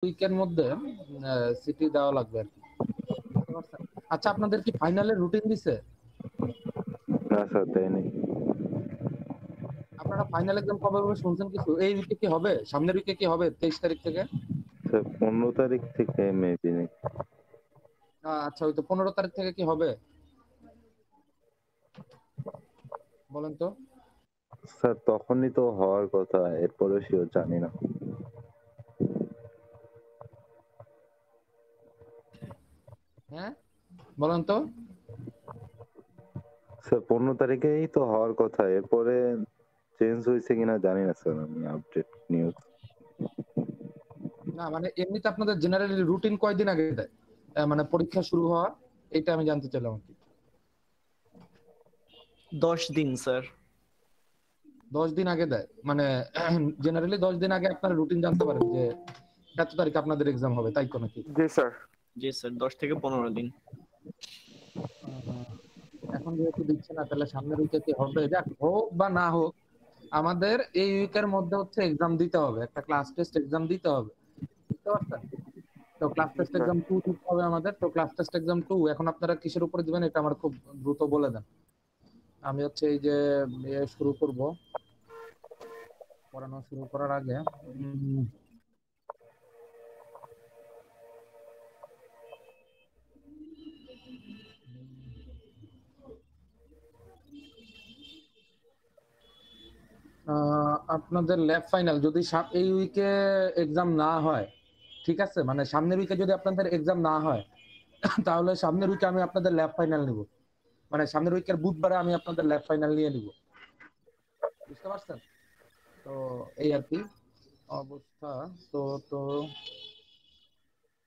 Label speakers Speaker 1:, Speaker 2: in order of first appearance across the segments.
Speaker 1: উইকের মধ্যে সিটি দেওয়া লাগবে আর কি। বুঝতে পারছেন? আচ্ছা, আপনাদের কি ফাইনালের রুটিন দিছে?
Speaker 2: না স্যার, দেয়নি।
Speaker 1: আপনারা ফাইনাল এক্সাম কবে হবে শুনছেন কিছু? এই উইকে কি হবে? সামনের উইকে কি হবে 23 তারিখ থেকে?
Speaker 2: স্যার 15 তারিখ থেকে মেবি নাকি।
Speaker 1: আচ্ছা, ওই তো 15 তারিখ থেকে কি হবে বলেন তো?
Speaker 2: স্যার তখনই তো হওয়ার কথা, এরপরে শিওর জানি না।
Speaker 1: হ্যাঁ, বলেন তো।
Speaker 2: স্যার 15 তারিখেই তো হওয়ার কথা, এরপরে চেঞ্জ হয়েছে কিনা জানি না স্যার, আমি আপডেট নিউজ।
Speaker 1: না মানে এমনিতে আপনাদের জেনারেলি রুটিন কয়দিন আগে দেয়? মানে পরীক্ষা শুরু হওয়া, এটা আমি জানতে চাইলাম আর কি।
Speaker 3: 10 দিন স্যার।
Speaker 1: 10 দিন আগে দেয় মানে জেনারেলি 10 দিন আগে আপনারা রুটিন জানতে পারেন যে এত তারিখ আপনাদের এক্সাম হবে, তাই তো নাকি?
Speaker 3: জি স্যার। জি স্যার, 10 থেকে 15 দিন।
Speaker 1: এখন যেহেতু দিচ্ছে না, তাহলে সামনের উইকে কি হবে? যাক, হোক বা না হোক, আমাদের এই উইকের মধ্যে হচ্ছে এক্সাম দিতে হবে, একটা ক্লাস টেস্ট এক্সাম দিতে হবে। বুঝতে পারছেন? তো ক্লাস টেস্ট এক্সাম 2 দিতে হবে আমাদের। তো ক্লাস টেস্ট এক্সাম 2 এখন আপনারা কিসের উপরে দিবেন এটা আমার খুব দ্রুত বলে দেন। আমি হচ্ছে এই যে শুরু করব, পড়ানো শুরু করার আগে আপনাদের ল্যাব ফাইনাল যদি এই উইকে এক্সাম না হয়, ঠিক আছে, মানে সামনের উইকে যদি আপনাদের এক্সাম না হয় তাহলে সামনের উইকে আমি আপনাদের ল্যাব ফাইনাল নিব, মানে সামনের উইকের বুধবারে আমি আপনাদের ল্যাব ফাইনাল নিয়ে নিব। বুঝতে পারছেন? তো এই আর কি অবস্থা। তো তো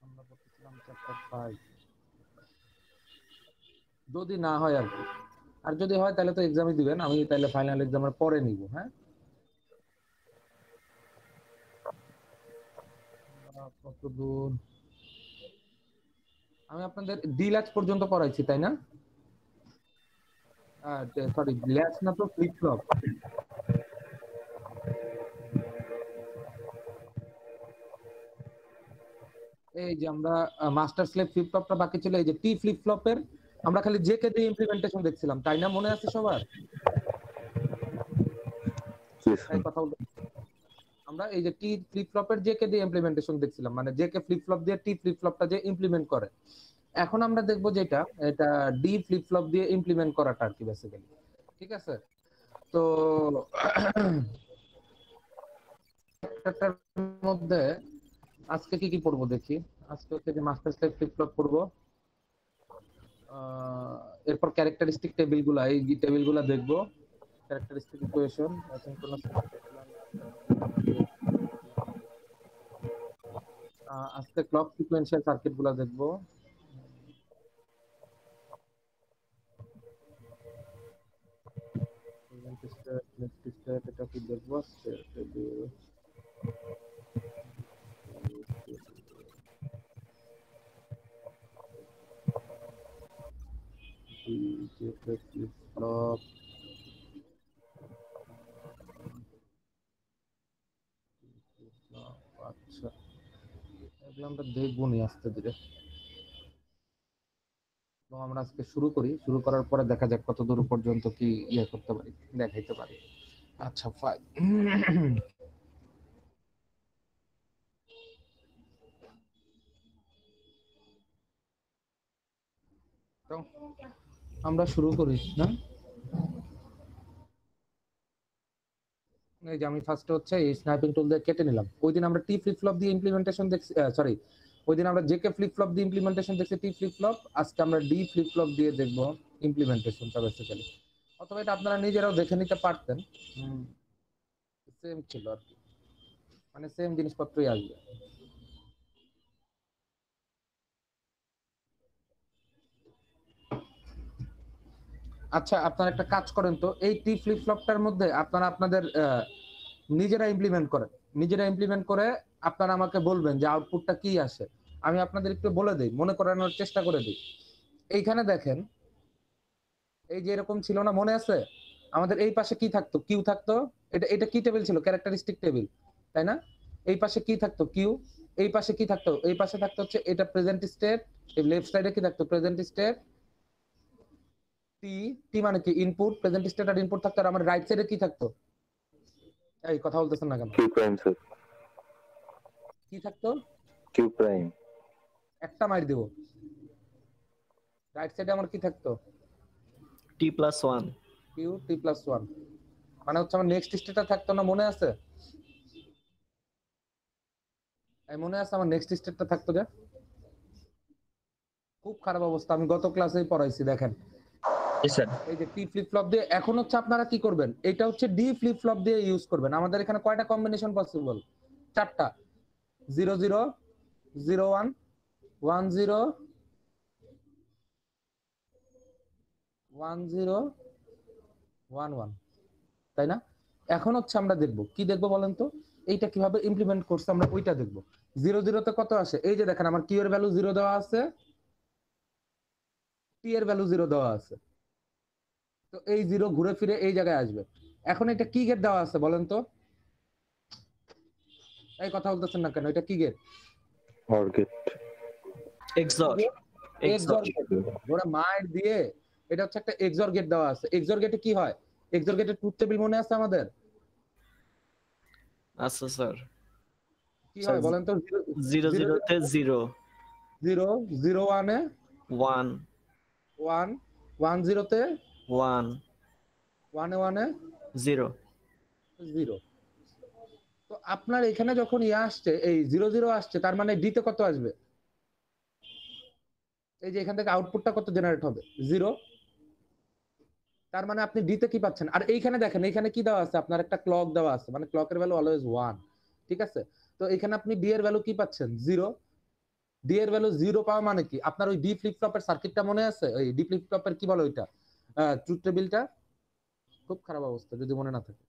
Speaker 1: আমরা পড়তেছিলাম চ্যাপ্টার 5, যদি না হয় আর কি। আর যদি হয় তাহলে তো এক্সামই দিবেন, আমি তাহলে ফাইনাল এক্সামের পরে নিব। হ্যাঁ, কত দূর আমি আপনাদের ডিলাক্স পর্যন্ত পড়াইছি, তাই না? সরি, ল্যাচ না তো, ফ্লিপ ফ্লপ। এই যে আমরা মাস্টার স্লেভ ফ্লিপ ফ্লপটা বাকি ছিল, এই যে টি ফ্লিপ ফ্লপের আমরা খালি জেকে দিয়ে ইমপ্লিমেন্টেশন দেখছিলাম, তাই না? মনে আছে সবার? তাই কথা বলতে, আমরা এই যে টি ফ্লিপ ফ্লপের জেকে দিয়ে ইমপ্লিমেন্টেশন দেখছিলাম, মানে জেকে ফ্লিপ ফ্লপ দিয়ে টি ফ্লিপ ফ্লপটা যে ইমপ্লিমেন্ট করে। এখন আমরা দেখবো যেটা, এটা ডি ফ্লিপ ফ্লপ দিয়ে ইমপ্লিমেন্ট করাটা আর কি বেসিক্যালি। ঠিক আছে? তো এটার মধ্যে আজকে কি কি পড়বো দেখি। আজকে হচ্ছে যে মাস্টার স্লেভ ফ্লিপ ফ্লপ পড়বো, এরপর ক্যারেক্টারিস্টিক টেবিল গুলা, এই টেবিল গুলা দেখবো। ক্যারেক্টারিস্টিক ইকুয়েশন, অ্যাসিনক্রোনাস, আজকে ক্লক সিকোয়েন্সিয়াল সার্কিট গুলা দেখবো। এটা কি দেখবো? ফ্লপ, আচ্ছা, এগুলো আমরা দেখবো নি আস্তে ধীরে। তো আমরা আজকে শুরু করি, শুরু করার পরে দেখা যাক কত দূর পর্যন্ত কি ইয়ে করতে পারি, দেখাইতে পারি। আচ্ছা, ফাইন। তো আমরা শুরু করি না? এই যে আমি ফার্স্টে হচ্ছে এই স্নাইপিং টুল দিয়ে কেটে নিলাম। ওই দিন আমরা টি ফ্লিপ ফ্লপ দিয়ে ইমপ্লিমেন্টেশন দেখছি, সরি, ওই দিন আমরা জেকে ফ্লিপ ফ্লপ দিয়ে ইমপ্লিমেন্টেশন দেখছি, টি ফ্লিপ ফ্লপ। আজকে আমরা ডি ফ্লিপ ফ্লপ দিয়ে দেখবো ইমপ্লিমেন্টেশনটা বেসিক্যালি। অথবা এটা আপনারা নিজেরাও দেখে নিতে পারতেন, সেম ছিল আর কি, মানে সেম জিনিসপত্রই আসবে। আচ্ছা, আপনারা একটা কাজ করেন তো, এই টি ফ্লিপ ফ্লপটার মধ্যে আপনারা আপনাদের নিজেরা ইমপ্লিমেন্ট করেন। নিজেরা ইমপ্লিমেন্ট করে আপনারা আমাকে বলবেন যে আউটপুটটা কি আসে। আমি আপনাদের একটু বলে দিই, মনে করানোর চেষ্টা করে দিই। এইখানে দেখেন, এই যে এরকম ছিল না, মনে আছে? আমাদের এই পাশে কি থাকতো? কিউ থাকতো। এটা এটা কি টেবিল ছিল? ক্যারেক্টারিস্টিক টেবিল, তাই না? এই পাশে কি থাকতো? কিউ। এই পাশে কি থাকতো, এই পাশে থাকতো হচ্ছে এটা প্রেজেন্ট স্টেট, এই লেফট সাইডে কি থাকতো প্রেজেন্ট স্টেট, টি, টি মানে কি ইনপুট, প্রেজেন্ট স্টেট আর ইনপুট থাকতো, আর আমার রাইট সাইডে কি থাকতো, এই কথা বলতেছেন না কেন,
Speaker 2: কিউ প্রাইম স্যার,
Speaker 1: কি থাকতো,
Speaker 2: কিউ প্রাইম।
Speaker 1: একটা মার দিব, রাইট সাইডে আমার কি থাকতো,
Speaker 3: t+1
Speaker 1: কিউ টি প্লাস ওয়ান, মানে হচ্ছে আমার নেক্সট স্টেটটা থাকতো না, মনে আছে, এই মনে আছে আমার নেক্সট স্টেটটা থাকতো যে, খুব খারাপ অবস্থা, আমি গত ক্লাসেই পড়াইছি দেখেন,
Speaker 4: জি স্যার।
Speaker 1: এই যে টি ফ্লিপ ফ্লপ দিয়ে, এখন হচ্ছে আপনারা কি করবেন, এটা হচ্ছে ডি ফ্লিপ ফ্লপ দিয়ে ইউজ করবেন, আমাদের এখানে কয়টা কম্বিনেশন পসিবল, চারটা, 00, 01, 10, 10, 11, তাই না? এখন হচ্ছে আমরা দেখব কি দেখবো বলেন তো, এইটা কিভাবে ইমপ্লিমেন্ট করছে আমরা ওইটা দেখবো। 00 তে কত আসে, এই যে দেখেন আমার কিউ এর ভ্যালু 0 দেওয়া আছে, টি এর ভ্যালু 0 দেওয়া আছে, তো এই 0 ঘুরে ফিরে এই জায়গায় আসবে। এখন এটা কি গেট দেওয়া আছে বলেন তো, এই কথা বলতেছেন না কেন, এটা কি gate,
Speaker 2: or gate.
Speaker 3: XOR
Speaker 1: XOR
Speaker 3: XOR
Speaker 1: gate, ওরা মাইর দিয়ে, এটা হচ্ছে একটা এক্সর গেট দেওয়া আছে। এক্সর গেটে কি হয়, এক্সর গেটের ট্রুথ টেবিল মনে আছে আমাদের,
Speaker 3: আচ্ছা স্যার।
Speaker 1: কি
Speaker 3: স্যার
Speaker 1: হয় বলেন তো,
Speaker 3: 0
Speaker 1: 0
Speaker 3: 0 তে 0
Speaker 1: 0, 0 1 এ
Speaker 3: 1
Speaker 1: 1, 1 0 তে
Speaker 3: 1
Speaker 1: 1 এ 1 এ
Speaker 3: 0
Speaker 1: 0। তো আপনার এখানে যখন ইয়ে আসছে, এই 0 0 আসছে, তার মানে ডি তে কত আসবে, এই যে এখান থেকে আউটপুটটা কত জেনারেট হবে, 0, তার মানে আপনি ডি তে কি পাচ্ছেন। আর এইখানে দেখেন, এইখানে কি দেওয়া আছে, আপনার একটা ক্লক দেওয়া আছে, মানে ক্লকের ভ্যালু অলওয়েজ 1, ঠিক আছে, তো এখানে আপনি ডি এর ভ্যালু কি পাচ্ছেন, 0, ডি এর ভ্যালু 0 পাওয়া মানে কি, আপনার ওই ডি ফ্লিপ ফ্লপের সার্কিটটা মনে আছে, ওই ডি ফ্লিপ ফ্লপের কি বলে ওইটা, ট্রুথ টেবিলটা, খুব খারাপ অবস্থা যদি মনে না থাকে,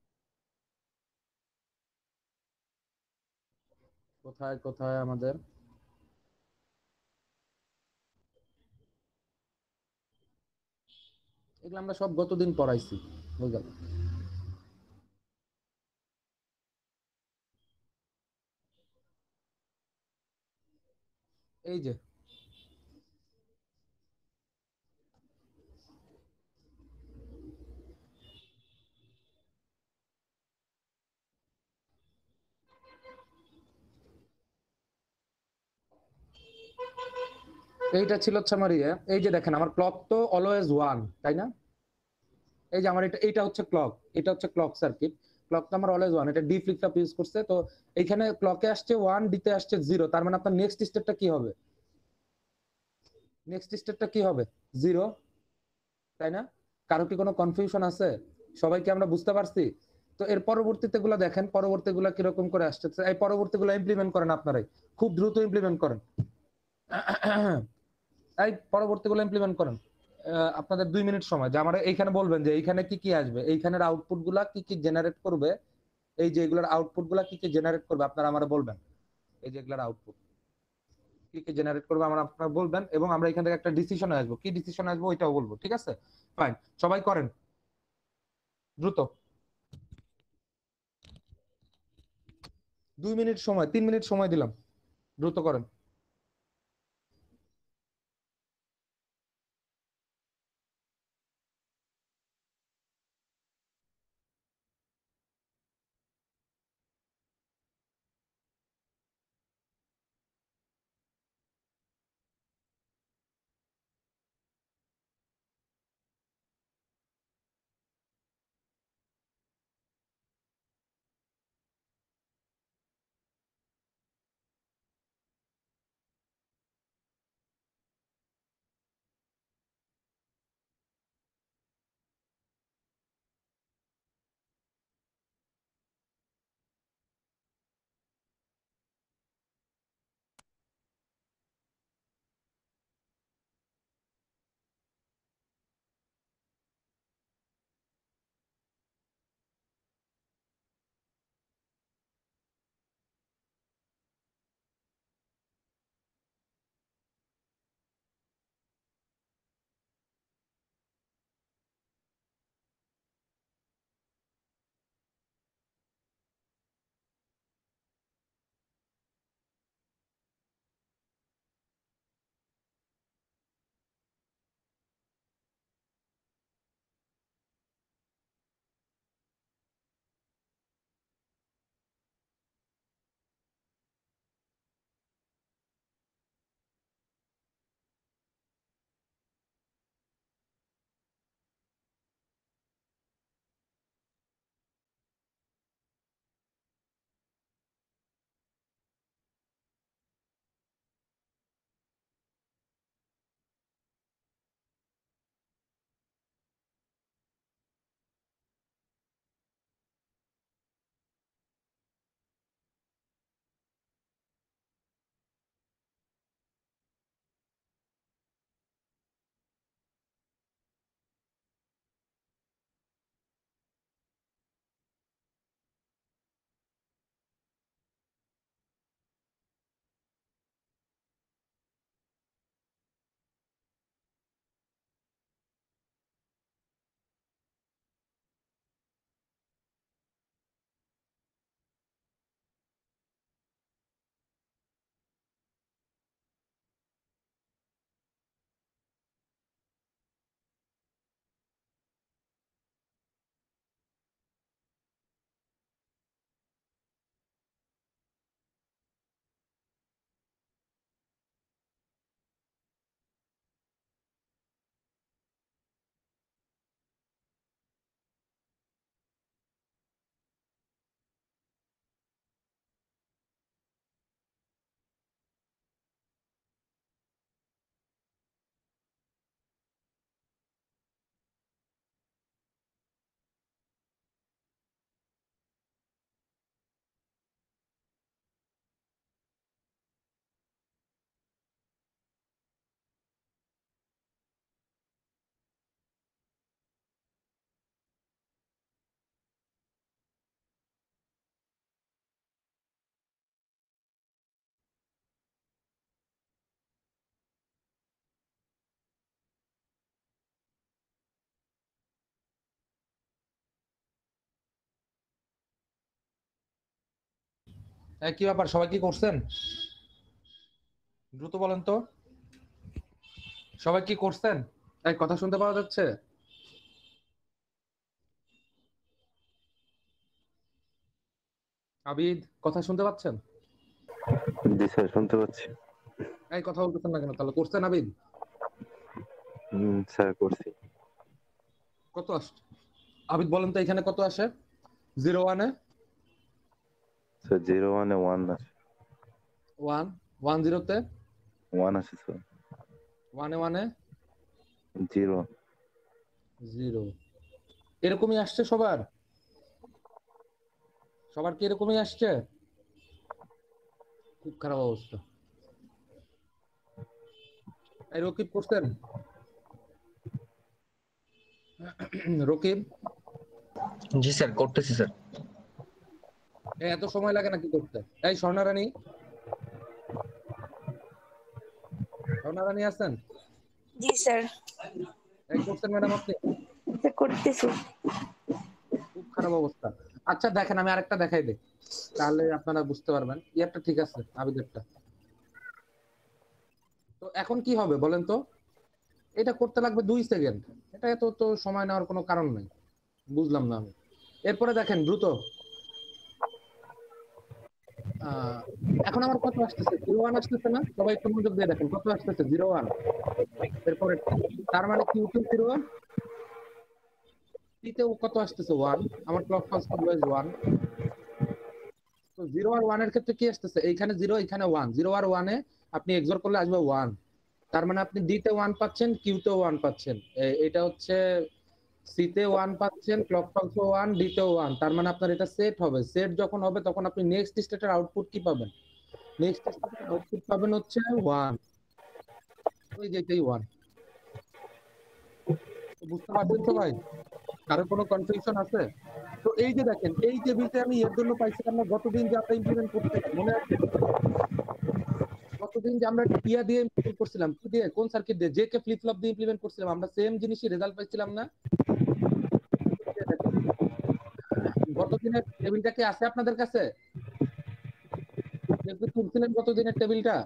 Speaker 1: কোথায় কোথায় আমাদের, এগুলো আমরা সব গতদিন পড়াইছি, বুঝলাম, এই যে এইটা ছিল হচ্ছে আমার ইয়ে, এই যে দেখেন আমার ক্লক তো অলওয়েজ 1, তাই না, এই যে আমার এটা, এটা হচ্ছে ক্লক, এটা হচ্ছে ক্লক সার্কিট, ক্লক তো আমার অলওয়েজ 1, এটা ডি ফ্লিপ ফ্লপ ইউজ করছে, তো এইখানে ক্লকে আসছে 1, ডিতে আসছে 0, তার মানে আপনার নেক্সট স্টেপটা কি হবে, নেক্সট স্টেপটা কি হবে, 0, তাই না? কারো কি কোনো কনফিউশন আছে, সবাই কি আমরা বুঝতে পারছি? তো এর পরবর্তীতে গুলো দেখেন, পরবর্তী গুলা কিরকম করে আসছে, এই পরবর্তী গুলো ইমপ্লিমেন্ট করেন আপনারাই, খুব দ্রুত ইমপ্লিমেন্ট করেন, এই পরবর্তী গুলো ইমপ্লিমেন্ট করেন, আপনাদের 2 মিনিট সময়, যে আমার এইখানে বলবেন যে এইখানে কি কি আসবে, এইখানের আউটপুট গুলা কি কি জেনারেট করবে, এই যে এগুলোর আউটপুট গুলা কি কি জেনারেট করবে আপনারা আমার বলবেন, এই যে এগুলোর আউটপুট কি কি জেনারেট করবে আমরা আপনারা বলবেন, এবং আমরা এখান থেকে একটা ডিসিশনে আসবো, কি ডিসিশন আসবো ওইটাও বলবো, ঠিক আছে, ফাইন, সবাই করেন দ্রুত, 2 মিনিট সময়, 3 মিনিট সময় দিলাম, দ্রুত করেন। কি ব্যাপার, সবাই কি করছেন? দ্রুত বলেন তো, সবাই কি করছেন? কথা শুনতে পাওয়া যাচ্ছে? আবিদ, কথা শুনতে পাচ্ছেন?
Speaker 2: জি স্যার, শুনতে পাচ্ছি।
Speaker 1: কথা বলতেছেন না কেন? তাহলে করছেন আবিদ?
Speaker 2: স্যার করছি।
Speaker 1: কত আসছে আবিদ বলেন তো, এখানে কত আসে 01-এ?
Speaker 2: স্যার 01-এ 1 আছে।
Speaker 1: 1 10-তে
Speaker 2: 1 আছে স্যার।
Speaker 1: 1-এ
Speaker 2: 0।
Speaker 1: 0 এরকমই আসছে সবার? সবার কি এরকমই আসছে? খুব খারাপ অবস্থা। রকিব করছেন? রকিব,
Speaker 4: জি স্যার, করতেছি স্যার।
Speaker 1: এত সময় লাগে নাকি করতে? স্বর্ণারানী, স্বর্ণারানী আছেন?
Speaker 5: জি স্যার,
Speaker 1: করছেন ম্যাডাম আপনি?
Speaker 5: করতেছি।
Speaker 1: খুব খারাপ অবস্থা। আচ্ছা দেখেন, আমি আরেকটা দেখাই দিই, তাহলে আপনারা বুঝতে পারবেন। একটা ঠিক আছে, আবিদেরটা। তো এখন কি হবে বলেন তো? এটা করতে লাগবে 2 সেকেন্ড। এটা এত তো সময় নেওয়ার কোনো কারণ নেই। বুঝলাম না আমি। এরপরে দেখেন দ্রুত। এখন আমার কত আসতেছে? 01 আসতেছে না? সবাই একটু মনোযোগ দিয়ে দেখেন কত আসতেছে। 01। এরপরে তার মানে Q2 01, T-তেও কত আসতেছে? 1। আমার ক্লক ফাস্ট অলওয়েজ 1। তো 0 আর 1 এর ক্ষেত্রে কি আসতেছে? এইখানে 0, এখানে 1। 0 আর 1 এ আপনি এক্সঅর করলে আসবে 1। তার মানে আপনি D-তে 1 পাচ্ছেন, Q-তেও 1 পাচ্ছেন। এটা হচ্ছে C-তে 1 পাচ্ছেন, ক্লক ফাস্টও 1, D-তেও 1। তার মানে আপনার এটা সেট হবে। সেট যখন হবে তখন আপনি নেক্সট স্টেটের আউটপুট কি পাবেন? নেক্সট স্টেটের আউটপুট পাবেন হচ্ছে 1। ওই যে এটাই 1। বুঝতে পারছেন সবাই? কারো কোনো কনফিউশন আছে? তো এই যে দেখেন, এই টেবিলটা আমি এর জন্য পাইছিলাম না গতদিন যে আমরা ইমপ্লিমেন্ট করছিলাম, মনে আছে? গতদিন যে আমরা টিয়া দিয়ে ইমপ্লিমেন্ট করছিলাম, কি দিয়ে, কোন সার্কিট দিয়ে, জে কে ফ্লিপ ফ্লপ দিয়ে ইমপ্লিমেন্ট করছিলাম, আমরা সেম জিনিসই রেজাল্ট পাইছিলাম না? গতদিনের টেবিলটা কি আছে আপনাদের কাছে? দেখবেন তুলছিলেন গতদিনের টেবিলটা?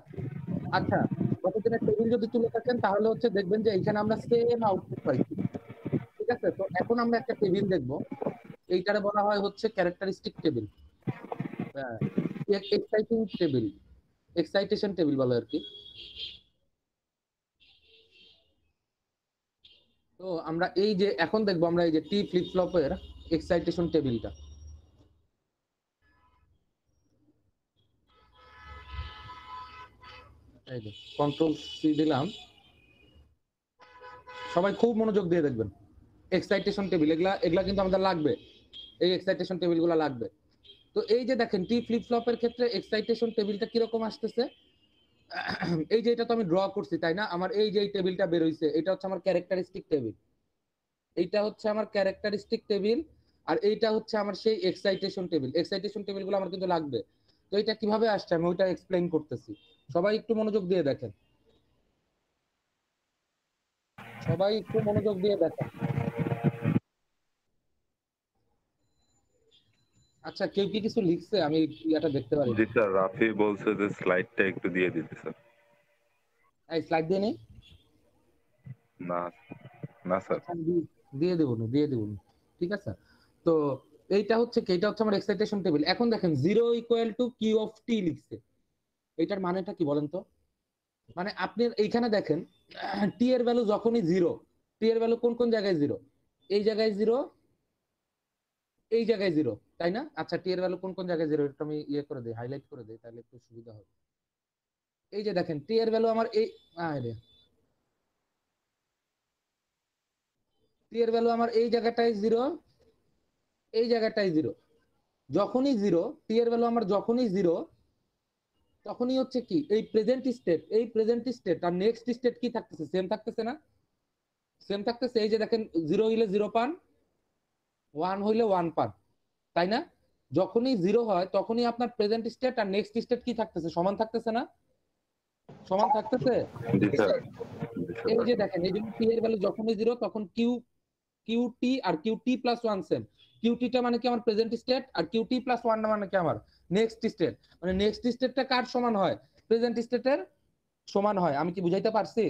Speaker 1: আচ্ছা, গতদিনের টেবিল যদি তুলে থাকেন তাহলে হচ্ছে দেখবেন যে এখানে আমরা সেম আউটপুট পাইছি। ঠিক আছে, তো এখন আমরা একটা টেবিল দেখবো, এইটারে বলা হয় হচ্ছে characteristic table, exciting table, excitation table বলে আর কি। তো আমরা এই যে এখন দেখবো, আমরা এই যে টি ফ্লিপ ফ্লপের এক্সাইটেশন টেবিলটা। এই যে কন্ট্রোল সি দিলাম, সবাই খুব মনোযোগ দিয়ে দেখবেন। এক্সাইটেশন টেবিল, এগুলা এগুলা কিন্তু আমাদের লাগবে, এই এক্সাইটেশন টেবিল গুলা লাগবে। তো এই যে দেখেন টি ফ্লিপ ফ্লপের ক্ষেত্রে এক্সাইটেশন টেবিলটা কিরকম আসতেছে? এই যে এটা তো আমি ড্র করছি তাই না? আমার এই যে টেবিলটা বের হইছে, এটা হচ্ছে আমার ক্যারেক্টারিস্টিক টেবিল, এইটা হচ্ছে আমার ক্যারেক্টারিস্টিক টেবিল, আর এইটা হচ্ছে আমার সেই এক্সাইটেশন টেবিল। এক্সাইটেশন টেবিলগুলো আমার কিন্তু লাগবে। তো এটা কিভাবে আসছে আমি ওইটা এক্সপ্লেইন করতেছি, সবাই একটু মনোযোগ দিয়ে দেখেন, সবাই একটু মনোযোগ দিয়ে দেখেন। আচ্ছা, কেউ কি কিছু লিখছে? আমি এটা দেখতে পারি
Speaker 2: জি স্যার, রাফি বলছে যে স্লাইডটা একটু দিয়ে দিতে স্যার।
Speaker 1: এই স্লাইড দিয়ে নেই?
Speaker 2: না, না স্যার।
Speaker 1: আচ্ছা, আমি দিয়ে দেবো না, দিয়ে দেবো না। ঠিক আছে, তো এইটা হচ্ছে কি, এটা হচ্ছে আমার এক্সাইটেশন টেবিল। এখন দেখেন 0 ইকুয়াল টু কিউ অফ টি লিখছে, এটার মানেটা কি বলেন তো? মানে আপনি এইখানে দেখেন টি এর ভ্যালু যখনই 0, টি এর ভ্যালু কোন কোন জায়গায় 0? এই জায়গায় 0, এই জায়গায় 0, তাই না? আচ্ছা, টি এর ভ্যালু কোন কোন জায়গায় 0 এটা আমি ইয়ে করে দিই, হাইলাইট করে দিই, তাহলে একটু সুবিধা হবে। এই যে দেখেন টি এর ভ্যালু আমার এই, আরে টি এর ভ্যালু আমার এই জায়গাটায় 0, এই জায়গাটায় 0। যখনই 0, টি এর ভ্যালু আমার যখনই 0, তখনই হচ্ছে কি এই প্রেজেন্ট স্টেট, এই প্রেজেন্ট স্টেট আর নেক্সট স্টেট কি থাকতেছে? সেম থাকতেছে না? সেম থাকতেছে। এই যে দেখেন 0 হইলে 0 পান, 1 হইলে 1 পান, তাই না? যখনই 0 হয় তখনই আপনার প্রেজেন্ট স্টেট আর নেক্সট স্টেট কি থাকতেছে? সমান থাকতেছে না? সমান থাকতেছে।
Speaker 2: জি স্যার।
Speaker 1: এই যে দেখেন, এই জন্য টি এর ভ্যালু যখনই 0 তখন কিউ, কিউটি আর কিউটি প্লাস 1 সেম। কিউটিটা মানে কি আমার প্রেজেন্ট স্টেট, আর কিউটি প্লাস 1 মানে কি আমার নেক্সট স্টেট, মানে নেক্সট স্টেটটা কার সমান হয়? প্রেজেন্ট স্টেটের সমান হয়। আমি কি বুঝাইতে পারছি?